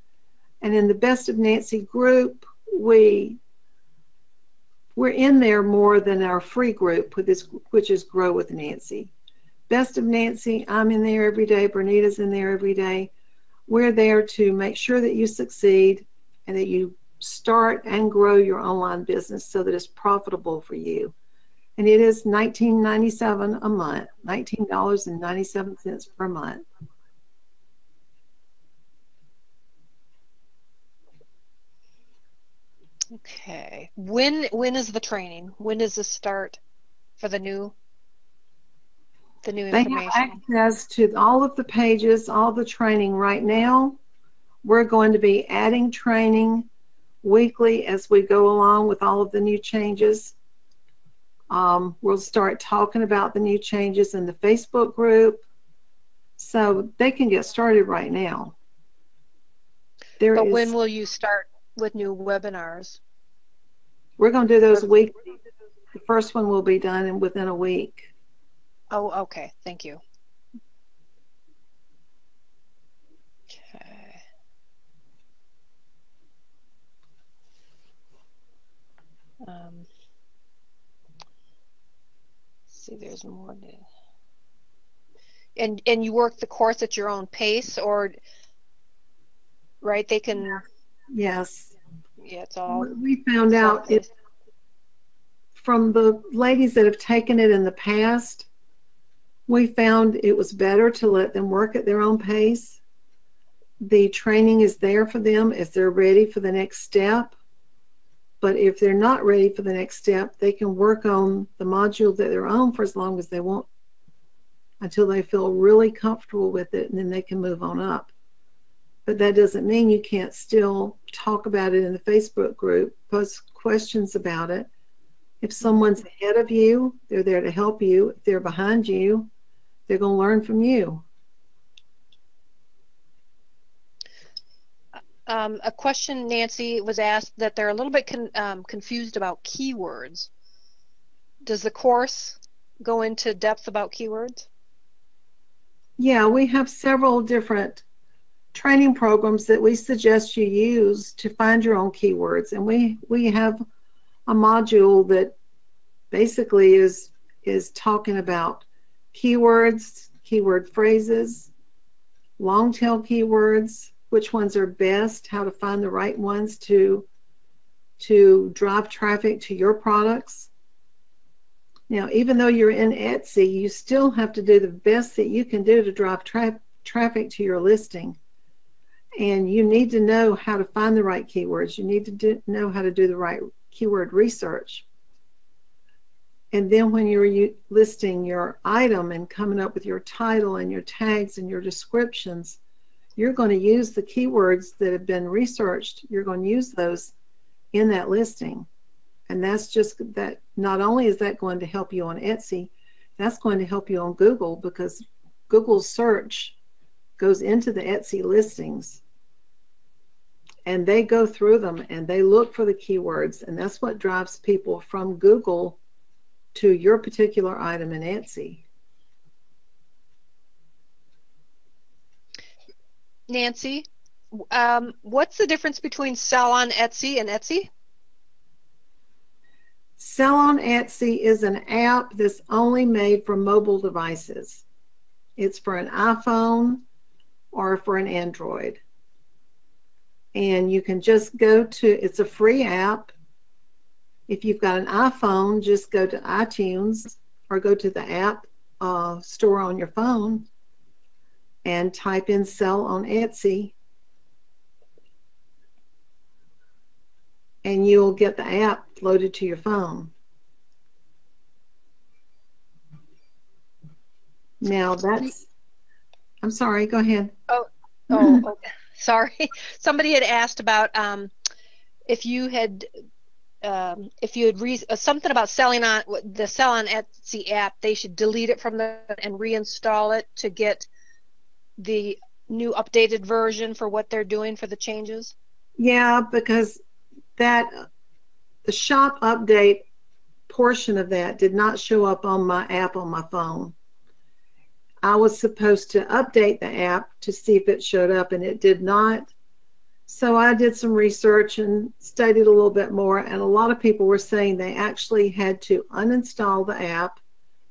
And in the Best of Nancy group, we're in there more than our free group, which is Grow with Nancy. Best of Nancy, I'm in there every day. Bernita's in there every day. We're there to make sure that you succeed and that you start and grow your online business so that it's profitable for you. And it is $19.97 a month, $19.97 per month. Okay. When is the training? When does this start for the new information? They have access to all of the pages, all the training right now. We're going to be adding training weekly as we go along with all of the new changes. We'll start talking about the new changes in the Facebook group, so they can get started right now. But when will you start with new webinars? We're going to do those weekly. The first one will be done within a week. Oh, okay. Thank you. Okay. See, there's more. And you work the course at your own pace, or right? They can. Yes. Yeah, it's all. We found out it from the ladies that have taken it in the past. We found it was better to let them work at their own pace. The training is there for them if they're ready for the next step. But if they're not ready for the next step, they can work on the module that they're on for as long as they want, until they feel really comfortable with it, and then they can move on up. But that doesn't mean you can't still talk about it in the Facebook group, post questions about it. If someone's ahead of you, they're there to help you. If they're behind you, they're going to learn from you. A question, Nancy, was asked that they're a little bit confused about keywords. Does the course go into depth about keywords? Yeah, we have several different training programs that we suggest you use to find your own keywords. And we have a module that basically is talking about keywords, keyword phrases, long tail keywords, which ones are best, how to find the right ones to drive traffic to your products. Now, even though you're in Etsy, you still have to do the best that you can do to drive traffic to your listing. And you need to know how to find the right keywords. You need to know how to do the right keyword research. And then when you're listing your item and coming up with your title and your tags and your descriptions, you're going to use the keywords that have been researched. You're going to use those in that listing. And that's just that. Not only is that going to help you on Etsy, that's going to help you on Google, because Google search goes into the Etsy listings. And they go through them and they look for the keywords. And that's what drives people from Google to your particular item in Etsy. Nancy, what's the difference between Sell on Etsy and Etsy? Sell on Etsy is an app that's only made for mobile devices. It's for an iPhone or for an Android. and you can just go to, it's a free app. If you've got an iPhone, just go to iTunes or go to the app store on your phone and type in sell on Etsy, and you'll get the app loaded to your phone. Now that's, I'm sorry, go ahead. Okay. Sorry. Somebody had asked about if you had something about selling on the Sell on Etsy app, they should delete it from and reinstall it to get the new updated version for what they're doing for the changes. Yeah, because the shop update portion of that did not show up on my app on my phone. I was supposed to update the app to see if it showed up, and it did not. So I did some research and studied a little bit more, and a lot of people were saying they actually had to uninstall the app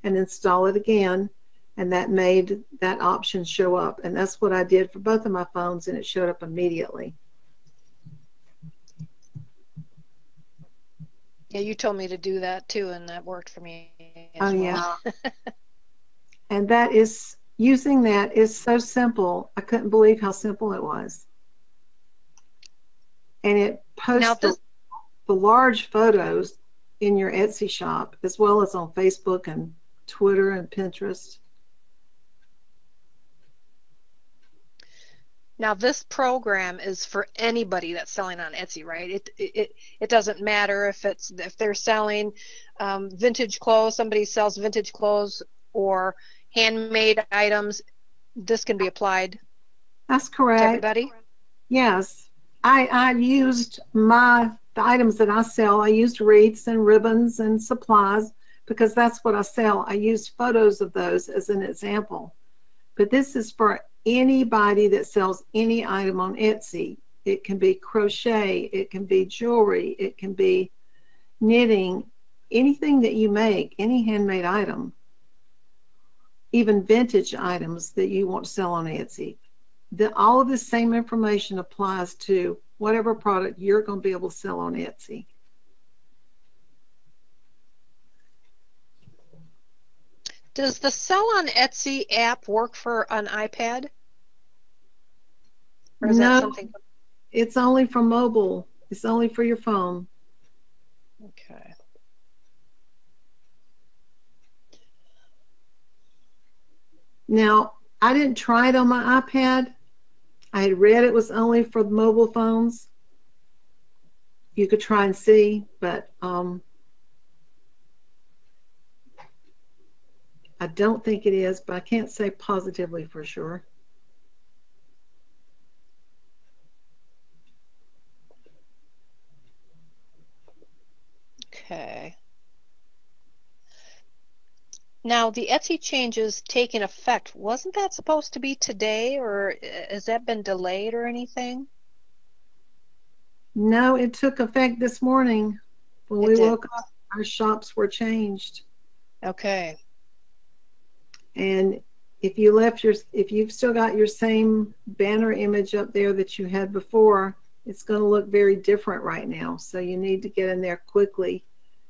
and install it again, and that made that option show up. And that's what I did for both of my phones, and it showed up immediately. Yeah, you told me to do that too, and that worked for me well. as well. Yeah. And that is, using that is so simple. I couldn't believe how simple it was. And it posts the large photos in your Etsy shop, as well as on Facebook and Twitter and Pinterest. Now this program is for anybody that's selling on Etsy, right? It doesn't matter if they're selling vintage clothes, somebody sells vintage clothes or handmade items. This can be applied. That's correct. To everybody. Yes, I used the items that I sell. I used wreaths and ribbons and supplies because that's what I sell. I used photos of those as an example. But this is for anybody that sells any item on Etsy. It can be crochet, it can be jewelry, it can be knitting, anything that you make, any handmade item, even vintage items that you want to sell on Etsy. All of the same information applies to whatever product you're going to be able to sell on Etsy. Does the Sell on Etsy app work for an iPad? Or is that something? It's only for mobile. It's only for your phone. Okay. Now, I didn't try it on my iPad. I had read it was only for mobile phones. You could try and see, but I don't think it is, but I can't say positively for sure. Okay. Now, the Etsy changes taking effect, wasn't that supposed to be today, or has that been delayed or anything? No, it took effect this morning. When we woke up, our shops were changed. Okay. And if you've still got your same banner image up there that you had before, it's going to look very different right now. So you need to get in there quickly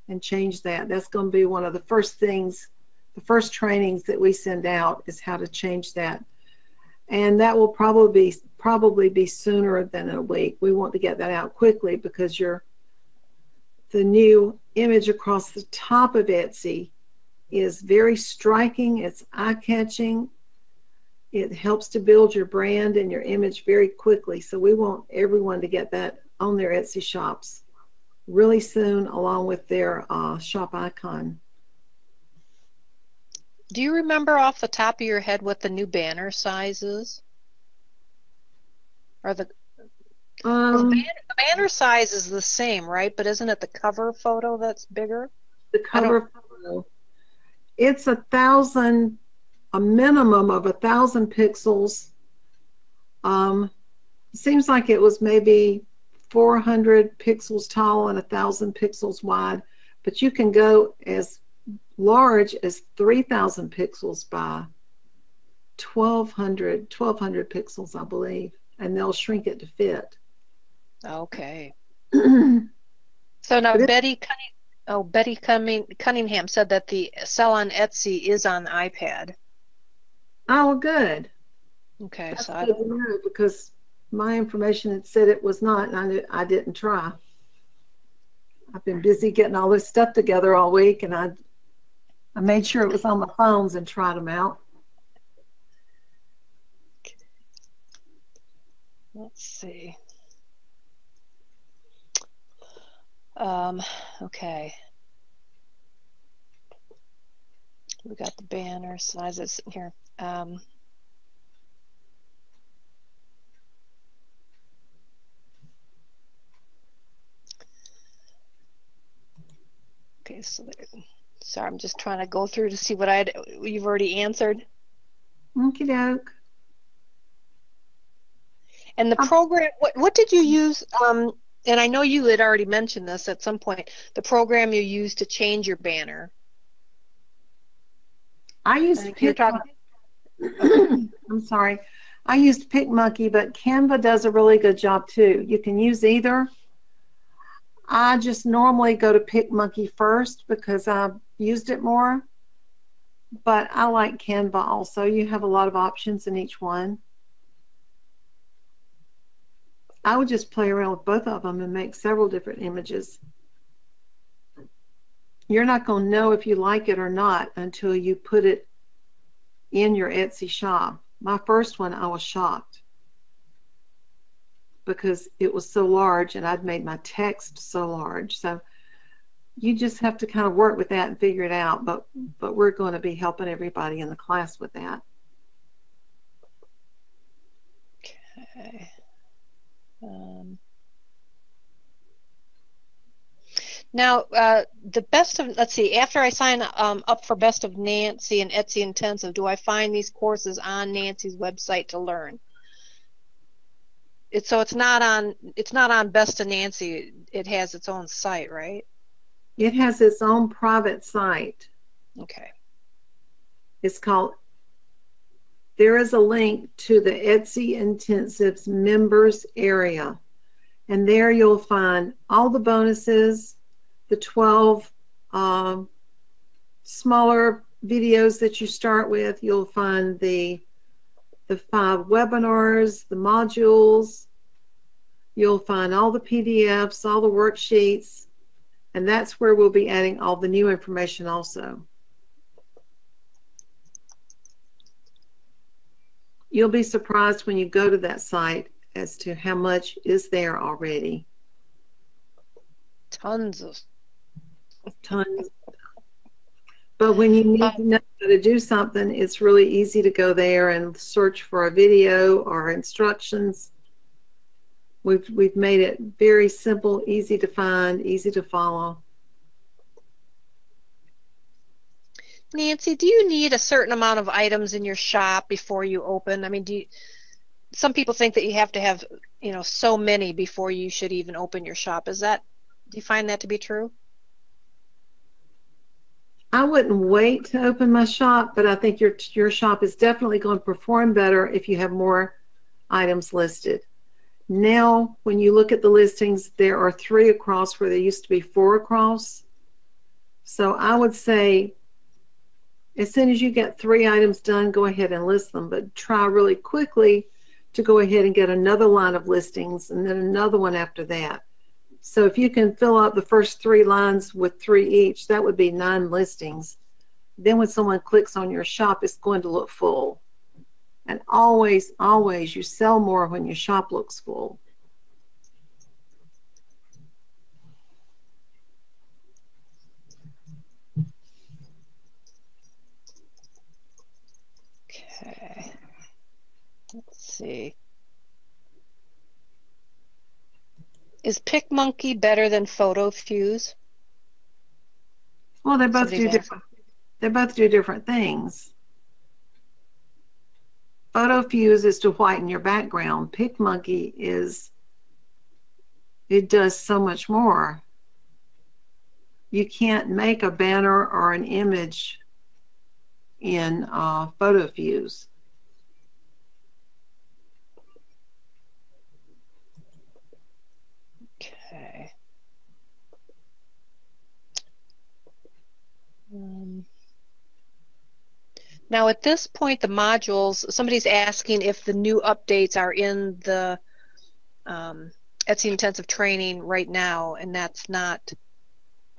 and change that. That's going to be one of the first things, the first trainings that we send out is how to change that. And that will probably be sooner than a week. We want to get that out quickly because the new image across the top of Etsy is very striking. It's eye-catching. It helps to build your brand and your image very quickly. So we want everyone to get that on their Etsy shops really soon, along with their shop icon. Do you remember off the top of your head what the new banner size is? Or the banner size is the same, right? But isn't it the cover photo that's bigger? The cover photo. It's a minimum of 1,000 pixels. Seems like it was maybe 400 pixels tall and 1,000 pixels wide, but you can go as large as 3,000 pixels by 1,200 pixels, I believe, and they'll shrink it to fit. Okay. But So now it, Betty Cunningham said that the sell on Etsy is on the iPad. oh, good. Okay, That's so good to know because my information had said it was not, and I didn't try. I've been busy getting all this stuff together all week, and I made sure it was on my phones and tried them out. let's see. Okay. We got the banner sizes here. Okay, so sorry, I'm just trying to go through to see what you've already answered. Okie doke. And the program, what did you use? And I know you had already mentioned this at some point. The program you used to change your banner. I used I'm sorry. I used PicMonkey, but Canva does a really good job too. You can use either. I just normally go to PicMonkey first because I've used it more. But I like Canva also. You have a lot of options in each one. I would just play around with both of them and make several different images. You're not going to know if you like it or not until you put it in your Etsy shop. My first one, I was shocked because it was so large and I'd made my text so large. So you just have to kind of work with that and figure it out. But we're going to be helping everybody in the class with that. Okay. Now, the best of, let's see, after I sign up for Best of Nancy and Etsy Intensive, do I find these courses on Nancy's website to learn? So it's not on Best of Nancy. It has its own site, right? It has its own private site. Okay. It's called, there is a link to the Etsy Intensives members area. And there you'll find all the bonuses, the 12 smaller videos that you start with. You'll find the 5 webinars, the modules. You'll find all the PDFs, all the worksheets. And that's where we'll be adding all the new information also. You'll be surprised when you go to that site as to how much is there already. Tons. But when you need to know how to do something, it's really easy to go there and search for a video or instructions. We've made it very simple, easy to find, easy to follow. Nancy, do you need a certain amount of items in your shop before you open? I mean, some people think that you have to have, so many before you should even open your shop. Do you find that to be true? I wouldn't wait to open my shop, but I think your shop is definitely going to perform better if you have more items listed. Now, when you look at the listings, there are 3 across where there used to be 4 across. So I would say as soon as you get 3 items done, go ahead and list them, but try really quickly to go ahead and get another line of listings and then another one after that. So if you can fill up the first 3 lines with 3 each, that would be 9 listings. Then when someone clicks on your shop, it's going to look full. And always, always, you sell more when your shop looks full. Okay. Let's see. Is PicMonkey better than PhotoFuse? Well, they both do different things. PhotoFuse is to whiten your background. PicMonkey it does so much more. You can't make a banner or an image in PhotoFuse. Now at this point, the modules, somebody's asking if the new updates are in the Etsy intensive training right now, and that's not,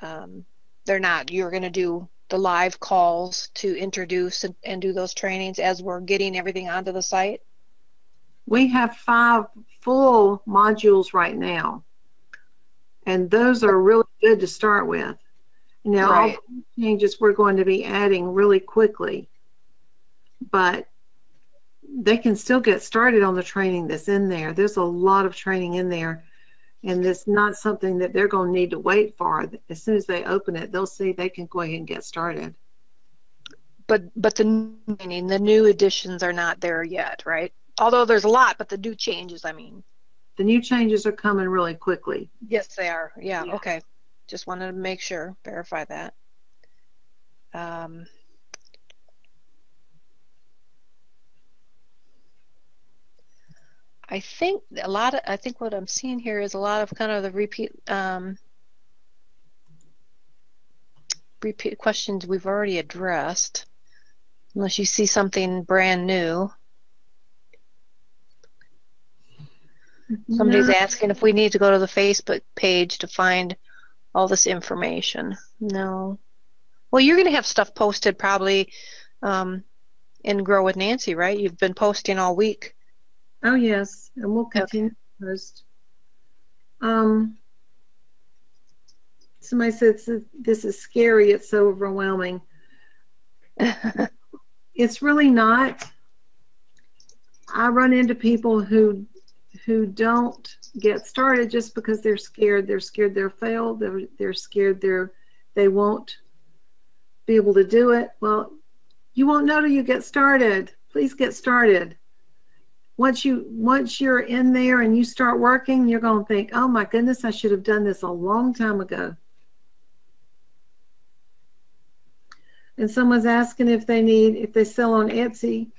they're not. You're going to do the live calls to introduce and do those trainings as we're getting everything onto the site? We have 5 full modules right now, and those are really good to start with. Now, right. all the changes we're going to be adding really quickly, but they can still get started on the training that's in there. There's a lot of training in there, and it's not something that they're going to need to wait for. As soon as they open it, they'll see they can go ahead and get started. But the new additions are not there yet, right? Although there's a lot, but the new changes, I mean. The new changes are coming really quickly. Yes, they are. Yeah. Okay. Just wanted to make sure, verify that. I think what I'm seeing here is a lot of kind of the repeat questions we've already addressed, unless you see something brand new. Somebody's asking if we need to go to the Facebook page to find all this information. No. Well, you're going to have stuff posted probably in Grow with Nancy, right? You've been posting all week. Oh, yes, and we'll continue to post. Somebody said this is scary. It's so overwhelming. It's really not. I run into people who don't get started just because they're scared. They're scared they'll fail. They're scared they won't be able to do it. Well, you won't know till you get started. Please get started. Once you're in there and you start working, you're going to think, oh my goodness, I should have done this a long time ago. And someone's asking if they sell on Etsy,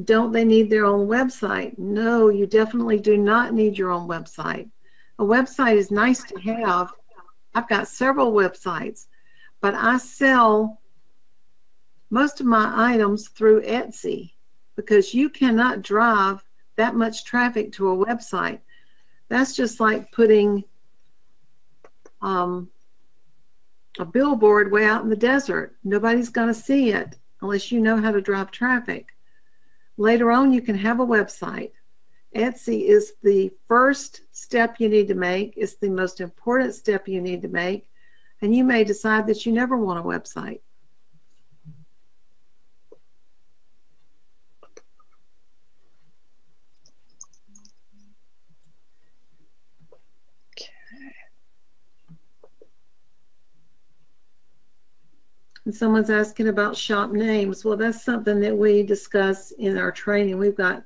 don't they need their own website? No, you definitely do not need your own website. A website is nice to have. I've got several websites, but I sell most of my items through Etsy because you cannot drive that much traffic to a website. That's just like putting a billboard way out in the desert. Nobody's going to see it unless you know how to drive traffic. Later on, you can have a website. Etsy is the first step you need to make. It's the most important step you need to make. And you may decide that you never want a website. And someone's asking about shop names. Well, that's something that we discuss in our training. We've got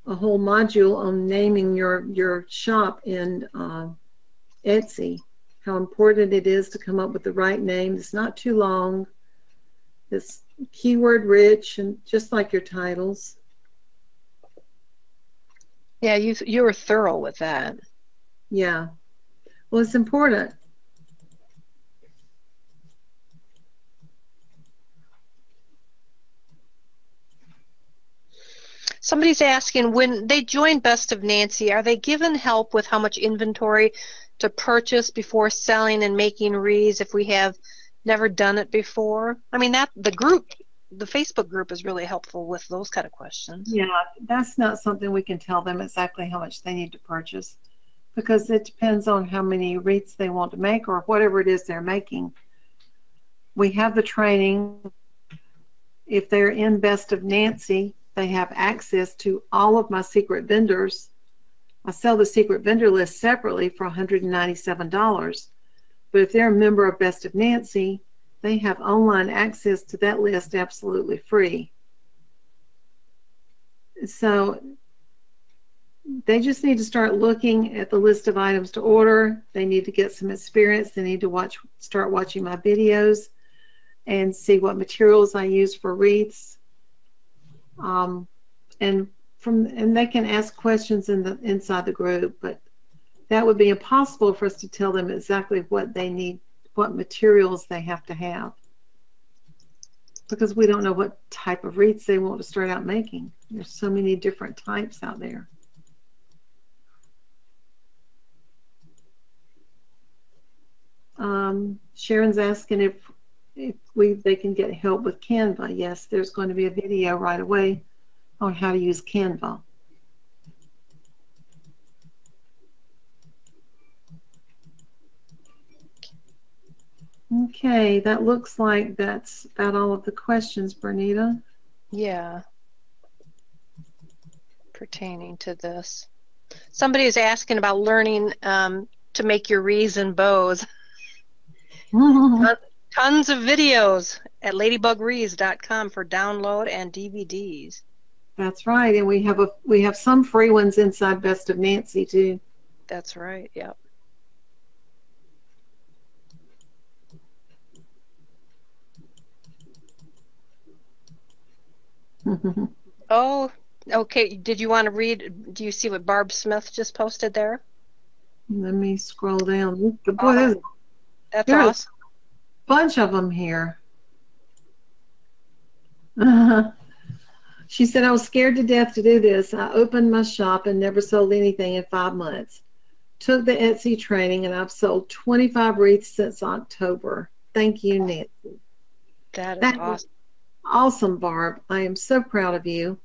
a whole module on naming your shop in Etsy, how important it is to come up with the right name. It's not too long. It's keyword rich, and just like your titles. Yeah, you were thorough with that. Yeah. Well, it's important. Somebody's asking, when they join Best of Nancy, are they given help with how much inventory to purchase before selling and making reads if we have never done it before? I mean, the Facebook group is really helpful with those kind of questions. Yeah, that's not something we can tell them exactly how much they need to purchase because it depends on how many reads they want to make or whatever it is they're making. We have the training. If they're in Best of Nancy, they have access to all of my secret vendors. I sell the secret vendor list separately for $197. But if they're a member of Best of Nancy, they have online access to that list absolutely free. So they just need to start looking at the list of items to order. They need to get some experience. They need to start watching my videos and see what materials I use for wreaths. And they can ask questions inside the group, but that would be impossible for us to tell them exactly what they need, what materials they have to have. because we don't know what type of wreaths they want to start out making. There's so many different types out there. Sharon's asking if they can get help with Canva. Yes, there's going to be a video right away on how to use Canva. Okay, that looks like that's about all of the questions, Bernita. Yeah. Pertaining to this. Somebody is asking about learning to make your wreaths and bows. Tons of videos at ladybugwreaths.com for download and DVDs. That's right, and we have some free ones inside Best of Nancy too. That's right. Yep. Oh, okay. Did you want to read? Do you see what Barb Smith just posted there? Let me scroll down. Boy, that's awesome. A bunch of them here. She said, I was scared to death to do this. I opened my shop and never sold anything in 5 months. Took the Etsy training, and I've sold 25 wreaths since October. Thank you, Nancy. That is awesome. Awesome, Barb. I am so proud of you.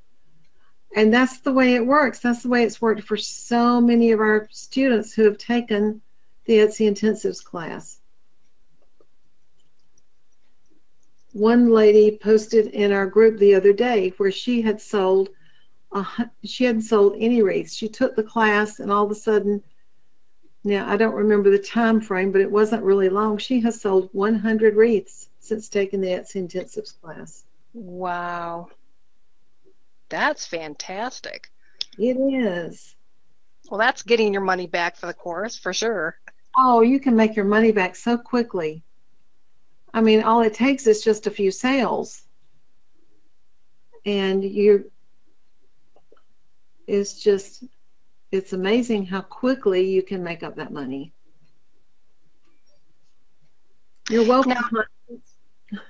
And that's the way it works. That's the way it's worked for so many of our students who have taken the Etsy Intensives class. One lady posted in our group the other day where she hadn't sold any wreaths. She took the class, and all of a sudden, now I don't remember the time frame, but it wasn't really long. She has sold 100 wreaths since taking the Etsy Intensives class. Wow. That's fantastic. It is. Well, that's getting your money back for the course, for sure. Oh, you can make your money back so quickly. I mean, all it takes is just a few sales. And it's amazing how quickly you can make up that money. You're welcome.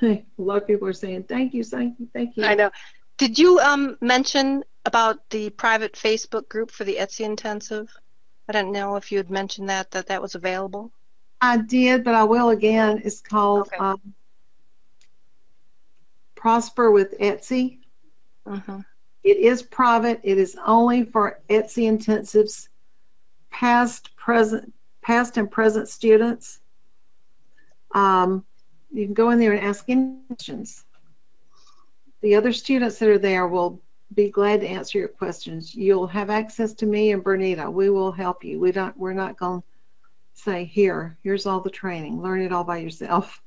A lot of people are saying, thank you, thank you, thank you. I know. Did you mention about the private Facebook group for the Etsy Intensive? I don't know if you had mentioned that was available. I did, but I will again. It's called Prosper with Etsy. Mm-hmm. It is private. It is only for Etsy Intensives, past and present students. You can go in there and ask any questions. The other students that are there will be glad to answer your questions. You'll have access to me and Bernita. We will help you. We're not going to say, here's all the training. Learn it all by yourself.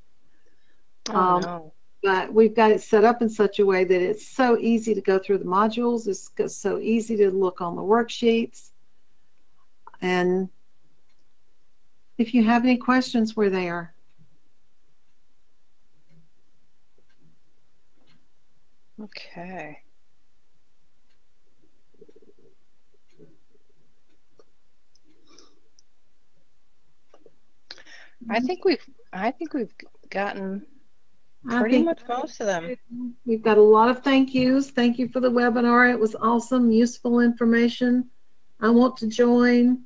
No. But we've got it set up in such a way that it's so easy to go through the modules. It's so easy to look on the worksheets. And if you have any questions, we're there. Okay. I think we've gotten pretty much most of them. We've got a lot of thank yous. Thank you for the webinar. It was awesome, useful information. I want to join.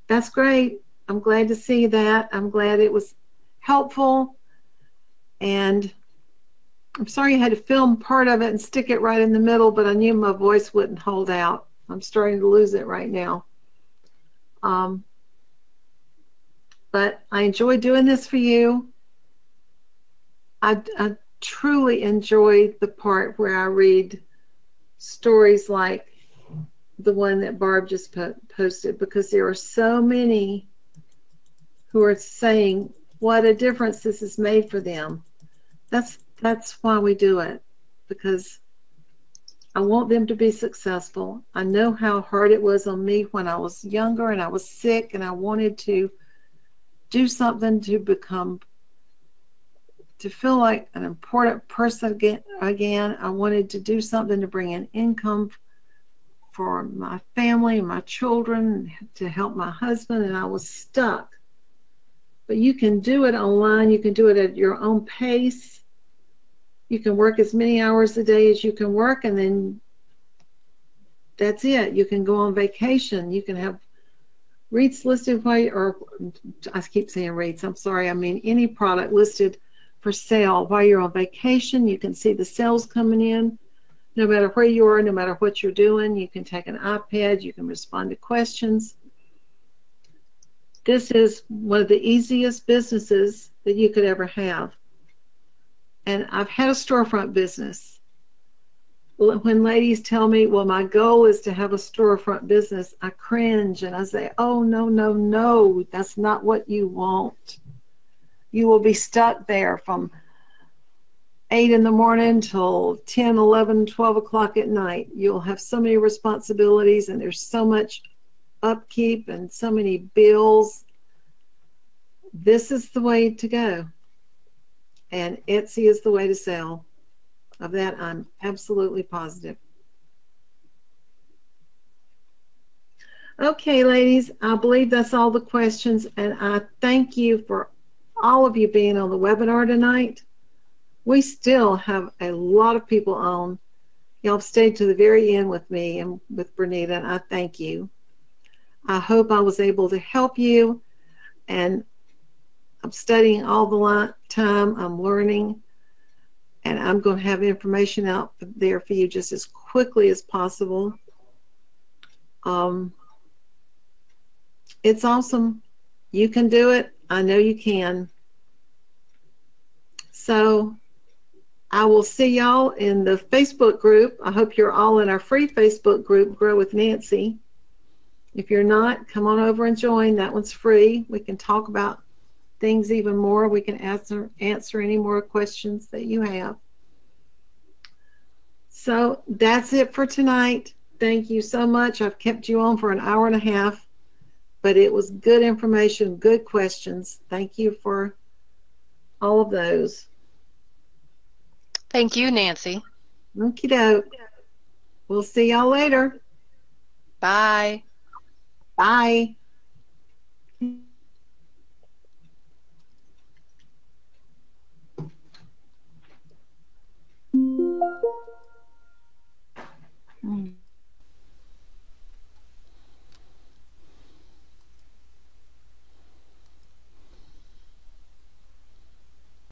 That's great. I'm glad to see that. I'm glad it was helpful. And I'm sorry I had to film part of it and stick it right in the middle, but I knew my voice wouldn't hold out. I'm starting to lose it right now. But I enjoy doing this for you. I truly enjoy the part where I read stories like the one that Barb just posted, because there are so many who are saying what a difference this has made for them. That's why we do it, because I want them to be successful. I know how hard it was on me when I was younger and I was sick and I wanted to do something to feel like an important person again. I wanted to do something to bring in income for my family and my children, to help my husband, and I was stuck. But you can do it online. You can do it at your own pace. You can work as many hours a day as you can work, and then that's it. You can go on vacation. You can have rates listed while, or I keep saying rates, I'm sorry, I mean any product listed for sale while you're on vacation. You can see the sales coming in no matter where you are, no matter what you're doing. You can take an iPad, you can respond to questions. This is one of the easiest businesses that you could ever have. And I've had a storefront business. When ladies tell me, well, my goal is to have a storefront business, I cringe and I say, oh, no, no, no, that's not what you want. You will be stuck there from 8 in the morning till 10, 11, 12 o'clock at night. You'll have so many responsibilities, and there's so much upkeep and so many bills. This is the way to go. And Etsy is the way to sell. Of that, I'm absolutely positive. Okay, ladies, I believe that's all the questions, and I thank you for all of you being on the webinar tonight. We still have a lot of people on. Y'all stayed to the very end with me and with Bernita, and I thank you. I hope I was able to help you, and I'm studying all the time. I'm learning, and I'm going to have information out there for you just as quickly as possible. It's awesome. You can do it. I know you can. So I will see y'all in the Facebook group. I hope you're all in our free Facebook group, Grow with Nancy. If you're not, come on over and join. That one's free. We can talk about things even more. We can answer any more questions that you have. So that's it for tonight. Thank you so much. I've kept you on for an hour and a half, but it was good information, good questions. Thank you for all of those. Thank you, Nancy. Okie doke. We'll see y'all later. Bye. Bye. Mm.